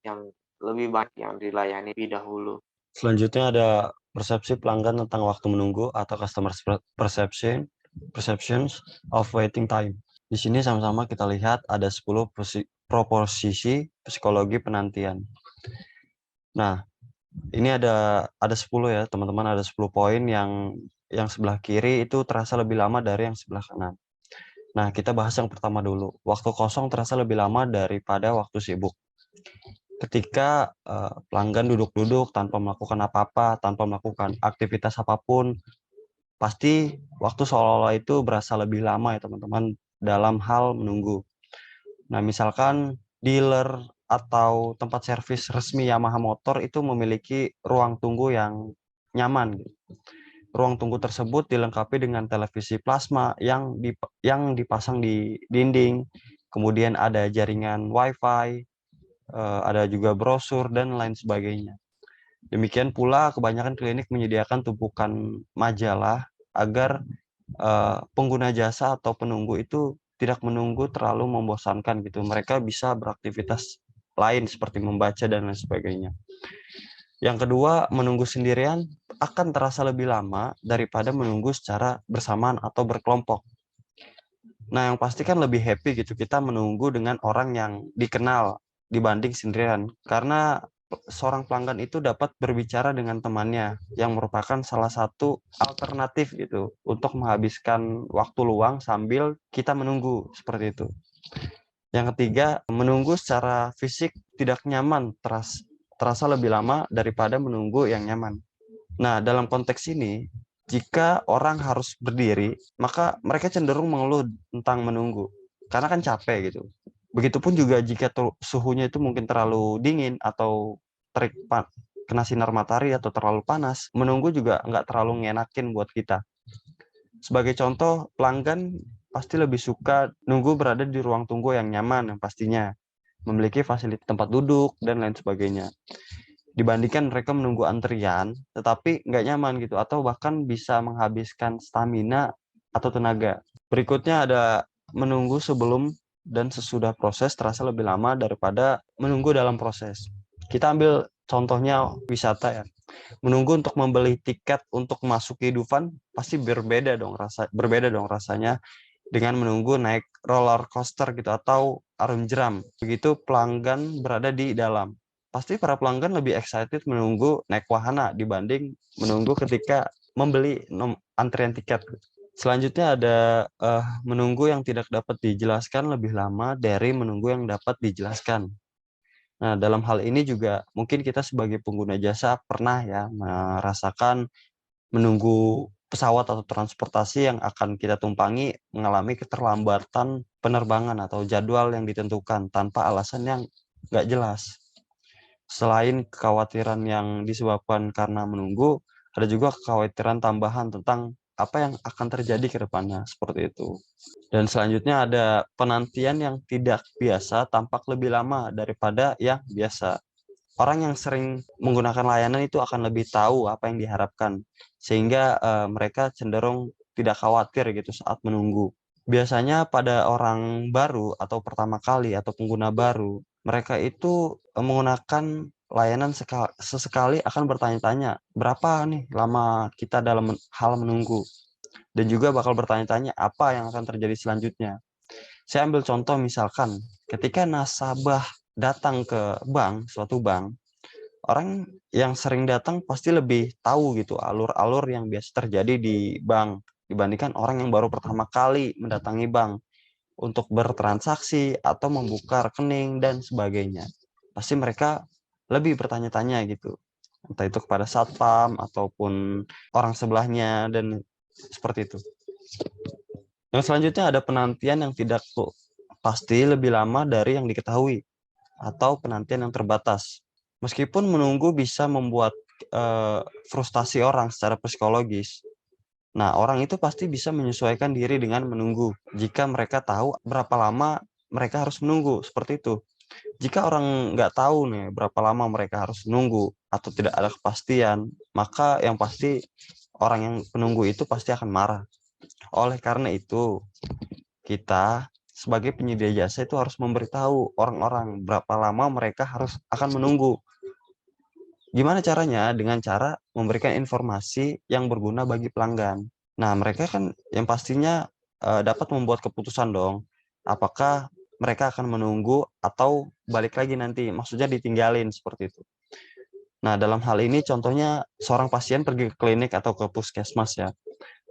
yang lebih banyak yang dilayani lebih dahulu. Selanjutnya ada persepsi pelanggan tentang waktu menunggu atau customer perceptions of waiting time. Di sini sama-sama kita lihat ada 10 proposisi psikologi penantian. Nah, ini ada 10 ya, teman-teman, ada 10 poin yang sebelah kiri itu terasa lebih lama dari yang sebelah kanan. Nah, kita bahas yang pertama dulu. Waktu kosong terasa lebih lama daripada waktu sibuk. Ketika pelanggan duduk-duduk tanpa melakukan apa-apa, tanpa melakukan aktivitas apapun, pasti waktu seolah-olah itu berasa lebih lama ya teman-teman dalam hal menunggu. Nah, misalkan dealer atau tempat servis resmi Yamaha Motor itu memiliki ruang tunggu yang nyaman. Ruang tunggu tersebut dilengkapi dengan televisi plasma yang dipasang di dinding, kemudian ada jaringan Wi-Fi, ada juga brosur dan lain sebagainya. Demikian pula kebanyakan klinik menyediakan tumpukan majalah agar pengguna jasa atau penunggu itu tidak menunggu terlalu membosankan gitu. Mereka bisa beraktivitas lain seperti membaca dan lain sebagainya. Yang kedua, menunggu sendirian akan terasa lebih lama daripada menunggu secara bersamaan atau berkelompok. Nah, yang pasti kan lebih happy gitu kita menunggu dengan orang yang dikenal dibanding sendirian. Karena seorang pelanggan itu dapat berbicara dengan temannya yang merupakan salah satu alternatif gitu untuk menghabiskan waktu luang sambil kita menunggu seperti itu. Yang ketiga, menunggu secara fisik tidak nyaman, terasa lebih lama daripada menunggu yang nyaman. Nah, dalam konteks ini, jika orang harus berdiri, maka mereka cenderung mengeluh tentang menunggu, karena kan capek gitu. Begitupun juga jika suhunya itu mungkin terlalu dingin atau kena sinar matahari atau terlalu panas, menunggu juga nggak terlalu ngenakin buat kita. Sebagai contoh, pelanggan pasti lebih suka nunggu berada di ruang tunggu yang nyaman yang pastinya, memiliki fasilitas tempat duduk, dan lain sebagainya. Dibandingkan mereka menunggu antrian, tetapi nggak nyaman gitu, atau bahkan bisa menghabiskan stamina atau tenaga. Berikutnya ada menunggu sebelum dan sesudah proses terasa lebih lama daripada menunggu dalam proses. Kita ambil contohnya wisata ya. Menunggu untuk membeli tiket untuk masuki Dufan pasti berbeda dong rasanya dengan menunggu naik roller coaster gitu atau arum jeram. Begitu pelanggan berada di dalam. Pasti para pelanggan lebih excited menunggu naik wahana dibanding menunggu ketika membeli antrian tiket. Selanjutnya ada menunggu yang tidak dapat dijelaskan lebih lama dari menunggu yang dapat dijelaskan. Nah, dalam hal ini juga mungkin kita sebagai pengguna jasa pernah ya merasakan menunggu pesawat atau transportasi yang akan kita tumpangi mengalami keterlambatan penerbangan atau jadwal yang ditentukan tanpa alasan yang nggak jelas. Selain kekhawatiran yang disebabkan karena menunggu, ada juga kekhawatiran tambahan tentang apa yang akan terjadi ke depannya, seperti itu. Dan selanjutnya ada penantian yang tidak biasa tampak lebih lama daripada yang biasa. Orang yang sering menggunakan layanan itu akan lebih tahu apa yang diharapkan, sehingga mereka cenderung tidak khawatir gitu saat menunggu. Biasanya pada orang baru atau pertama kali atau pengguna baru, mereka itu menggunakan layanan sesekali akan bertanya-tanya, berapa nih lama kita dalam hal menunggu? Dan juga bakal bertanya-tanya apa yang akan terjadi selanjutnya. Saya ambil contoh misalkan, ketika nasabah datang ke bank, suatu bank, orang yang sering datang pasti lebih tahu gitu alur-alur yang biasa terjadi di bank dibandingkan orang yang baru pertama kali mendatangi bank untuk bertransaksi atau membuka rekening dan sebagainya. Pasti mereka lebih bertanya-tanya gitu. Entah itu kepada satpam ataupun orang sebelahnya dan seperti itu. Yang selanjutnya ada penantian yang tidak pasti lebih lama dari yang diketahui atau penantian yang terbatas. Meskipun menunggu bisa membuat frustasi orang secara psikologis. Nah, orang itu pasti bisa menyesuaikan diri dengan menunggu jika mereka tahu berapa lama mereka harus menunggu, seperti itu. Jika orang nggak tahu nih berapa lama mereka harus menunggu atau tidak ada kepastian, maka yang pasti orang yang penunggu itu pasti akan marah. Oleh karena itu, kita sebagai penyedia jasa itu harus memberitahu orang-orang berapa lama mereka akan menunggu. Gimana caranya? Dengan cara memberikan informasi yang berguna bagi pelanggan. Nah, mereka kan yang pastinya dapat membuat keputusan dong. Apakah mereka akan menunggu atau balik lagi nanti? Maksudnya ditinggalin seperti itu. Nah, dalam hal ini contohnya seorang pasien pergi ke klinik atau ke puskesmas ya.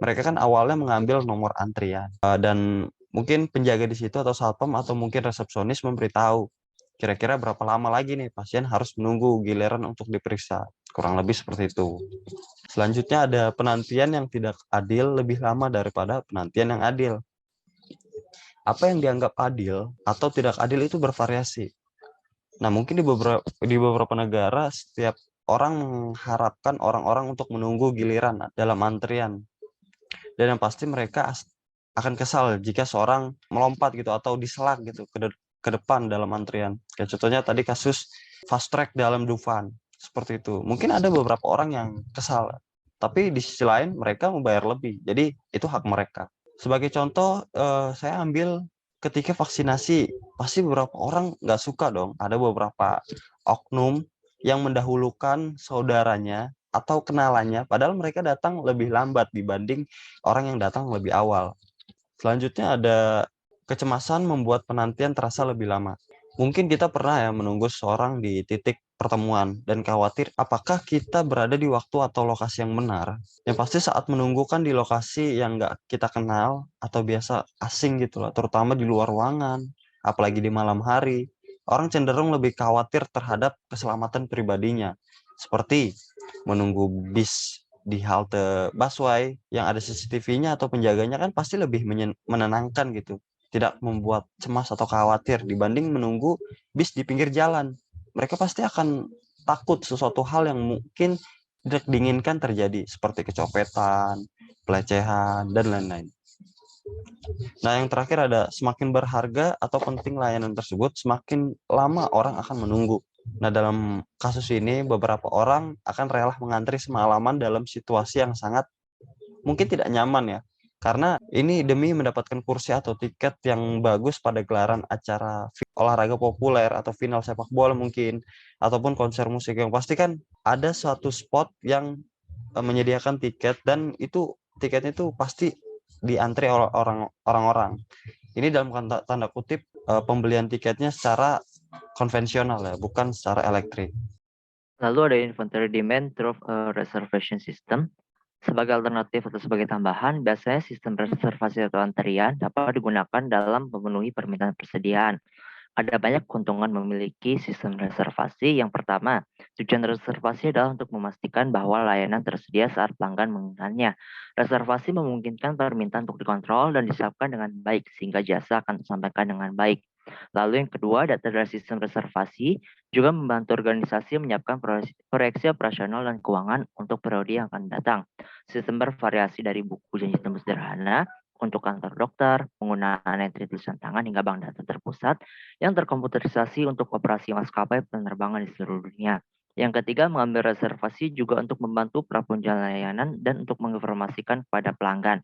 Mereka kan awalnya mengambil nomor antrian dan mungkin penjaga di situ atau satpam atau mungkin resepsionis memberitahu kira-kira berapa lama lagi nih pasien harus menunggu giliran untuk diperiksa. Kurang lebih seperti itu. Selanjutnya ada penantian yang tidak adil lebih lama daripada penantian yang adil. Apa yang dianggap adil atau tidak adil itu bervariasi. Nah, mungkin di beberapa negara setiap orang mengharapkan orang-orang untuk menunggu giliran dalam antrian. Dan yang pasti mereka akan kesal jika seorang melompat gitu atau diselak gitu ke depan dalam antrian. Kayak contohnya tadi kasus fast track dalam Dufan. Seperti itu. Mungkin ada beberapa orang yang kesal, tapi di sisi lain mereka membayar lebih. Jadi itu hak mereka. Sebagai contoh, saya ambil ketika vaksinasi, pasti beberapa orang nggak suka dong. Ada beberapa oknum yang mendahulukan saudaranya atau kenalannya, padahal mereka datang lebih lambat dibanding orang yang datang lebih awal. Selanjutnya ada kecemasan membuat penantian terasa lebih lama. Mungkin kita pernah ya menunggu seseorang di titik pertemuan dan khawatir apakah kita berada di waktu atau lokasi yang benar. Yang pasti saat menunggu kan di lokasi yang nggak kita kenal atau biasa asing gitu lah, terutama di luar ruangan, apalagi di malam hari. Orang cenderung lebih khawatir terhadap keselamatan pribadinya. Seperti menunggu bis di halte busway yang ada CCTV-nya atau penjaganya kan pasti lebih menenangkan gitu. Tidak membuat cemas atau khawatir dibanding menunggu bis di pinggir jalan. Mereka pasti akan takut sesuatu hal yang mungkin tidak diinginkan terjadi seperti kecopetan, pelecehan, dan lain-lain. Nah, yang terakhir ada semakin berharga atau penting layanan tersebut, semakin lama orang akan menunggu. Nah, dalam kasus ini beberapa orang akan rela mengantri semalaman dalam situasi yang sangat mungkin tidak nyaman ya. Karena ini demi mendapatkan kursi atau tiket yang bagus pada gelaran acara olahraga populer atau final sepak bola mungkin ataupun konser musik. Yang pasti kan ada suatu spot yang menyediakan tiket dan itu tiketnya itu pasti diantri oleh orang-orang. Ini dalam tanda kutip pembelian tiketnya secara konvensional ya, bukan secara elektrik. Lalu ada inventory demand through reservation system. Sebagai alternatif atau sebagai tambahan, biasanya sistem reservasi atau antrian dapat digunakan dalam memenuhi permintaan persediaan. Ada banyak keuntungan memiliki sistem reservasi. Yang pertama, tujuan reservasi adalah untuk memastikan bahwa layanan tersedia saat pelanggan menginginkannya. Reservasi memungkinkan permintaan untuk dikontrol dan disiapkan dengan baik, sehingga jasa akan disampaikan dengan baik. Lalu yang kedua, data dari sistem reservasi juga membantu organisasi menyiapkan proyeksi operasional dan keuangan untuk periode yang akan datang. Sistem bervariasi dari buku janji tembus sederhana untuk kantor dokter, penggunaan entry tulisan tangan hingga bank data terpusat yang terkomputerisasi untuk operasi maskapai penerbangan di seluruh dunia. Yang ketiga, mengambil reservasi juga untuk membantu pra penjualan layanan dan untuk menginformasikan kepada pelanggan.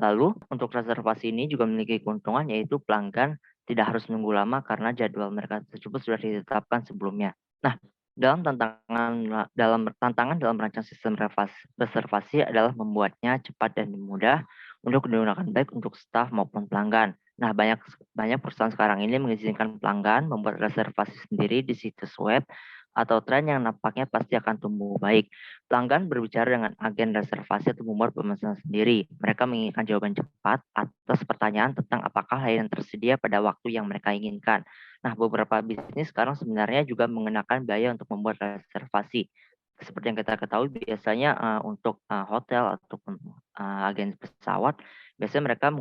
Lalu untuk reservasi ini juga memiliki keuntungan yaitu pelanggan tidak harus menunggu lama karena jadwal mereka tersebut sudah ditetapkan sebelumnya. Nah, dalam tantangan dalam merancang sistem reservasi adalah membuatnya cepat dan mudah untuk digunakan baik untuk staf maupun pelanggan. Nah, banyak perusahaan sekarang ini mengizinkan pelanggan membuat reservasi sendiri di situs web atau tren yang nampaknya pasti akan tumbuh baik. Pelanggan berbicara dengan agen reservasi atau membuat pemesanan sendiri. Mereka menginginkan jawaban cepat atas pertanyaan tentang apakah layanan tersedia pada waktu yang mereka inginkan. Nah, beberapa bisnis sekarang sebenarnya juga mengenakan biaya untuk membuat reservasi. Seperti yang kita ketahui, biasanya untuk hotel ataupun agen pesawat, biasanya mereka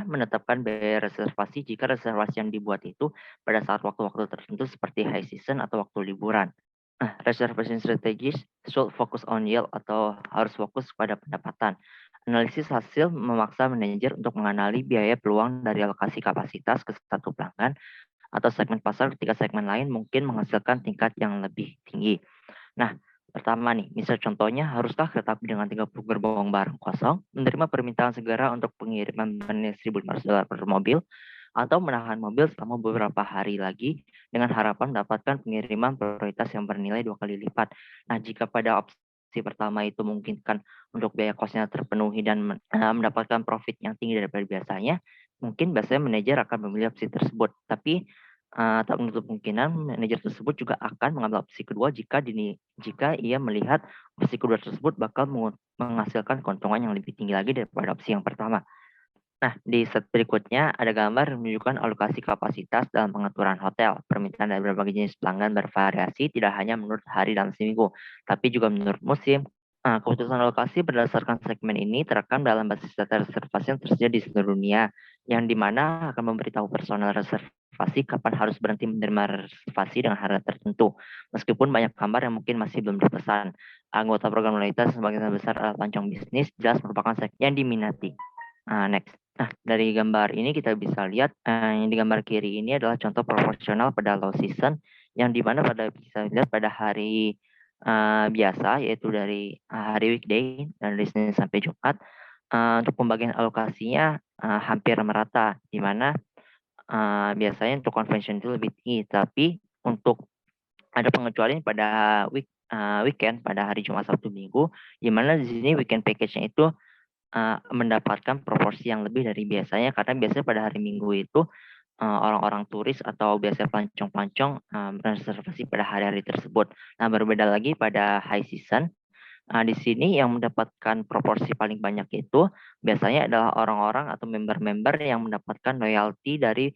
menetapkan biaya reservasi jika reservasi yang dibuat itu pada saat waktu-waktu tertentu seperti high season atau waktu liburan. Nah, reservation strategies should focus on yield atau harus fokus pada pendapatan. Analisis hasil memaksa manajer untuk mengenali biaya peluang dari alokasi kapasitas ke satu pelanggan atau segmen pasar ketika segmen lain mungkin menghasilkan tingkat yang lebih tinggi. Nah, pertama nih, misal contohnya, haruskah kereta api dengan 30 gerbong barang kosong menerima permintaan segera untuk pengiriman benih $1.500 per mobil atau menahan mobil selama beberapa hari lagi dengan harapan mendapatkan pengiriman prioritas yang bernilai 2 kali lipat. Nah, jika pada opsi pertama itu memungkinkan untuk biaya kosnya terpenuhi dan mendapatkan profit yang tinggi daripada biasanya, mungkin biasanya manajer akan memilih opsi tersebut. Tapi tak menutup kemungkinan manajer tersebut juga akan mengambil opsi kedua jika ia melihat opsi kedua tersebut bakal menghasilkan keuntungan yang lebih tinggi lagi daripada opsi yang pertama. Nah, di slide berikutnya ada gambar yang menunjukkan alokasi kapasitas dalam pengaturan hotel. Permintaan dari berbagai jenis pelanggan bervariasi tidak hanya menurut hari dalam seminggu, tapi juga menurut musim. Nah, keputusan alokasi berdasarkan segmen ini terekam dalam basis data reservasi yang tersedia di seluruh dunia, yang dimana akan memberitahu personel reservasi kapan harus berhenti menerima reservasi dengan harga tertentu. Meskipun banyak kamar yang mungkin masih belum dipesan, anggota program loyalitas sebagian besar adalah pelancong bisnis, jelas merupakan segmen yang diminati. Next. Nah, dari gambar ini kita bisa lihat yang di gambar kiri ini adalah contoh proporsional pada low season yang dimana bisa lihat pada hari biasa yaitu dari hari weekday dari Senin sampai Jumat untuk pembagian alokasinya hampir merata di mana biasanya untuk convention itu lebih tinggi tapi untuk ada pengecualian pada weekend pada hari Jumat Sabtu Minggu di mana di sini weekend package-nya itu mendapatkan proporsi yang lebih dari biasanya karena biasanya pada hari Minggu itu orang-orang turis atau biasanya pelancong-pelancong reservasi pada hari-hari tersebut. Nah, berbeda lagi pada high season. Di sini yang mendapatkan proporsi paling banyak itu biasanya adalah orang-orang atau member-member yang mendapatkan loyalty dari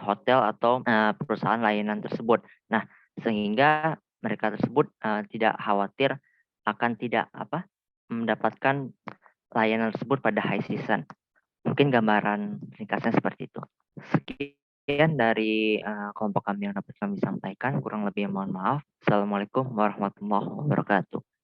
hotel atau perusahaan layanan tersebut. Nah, sehingga mereka tersebut tidak khawatir akan tidak mendapatkan layanan tersebut pada high season. Mungkin gambaran ringkasnya seperti itu. Sekian dari kelompok kami yang dapat kami sampaikan. Kurang lebih mohon maaf. Assalamualaikum warahmatullahi wabarakatuh.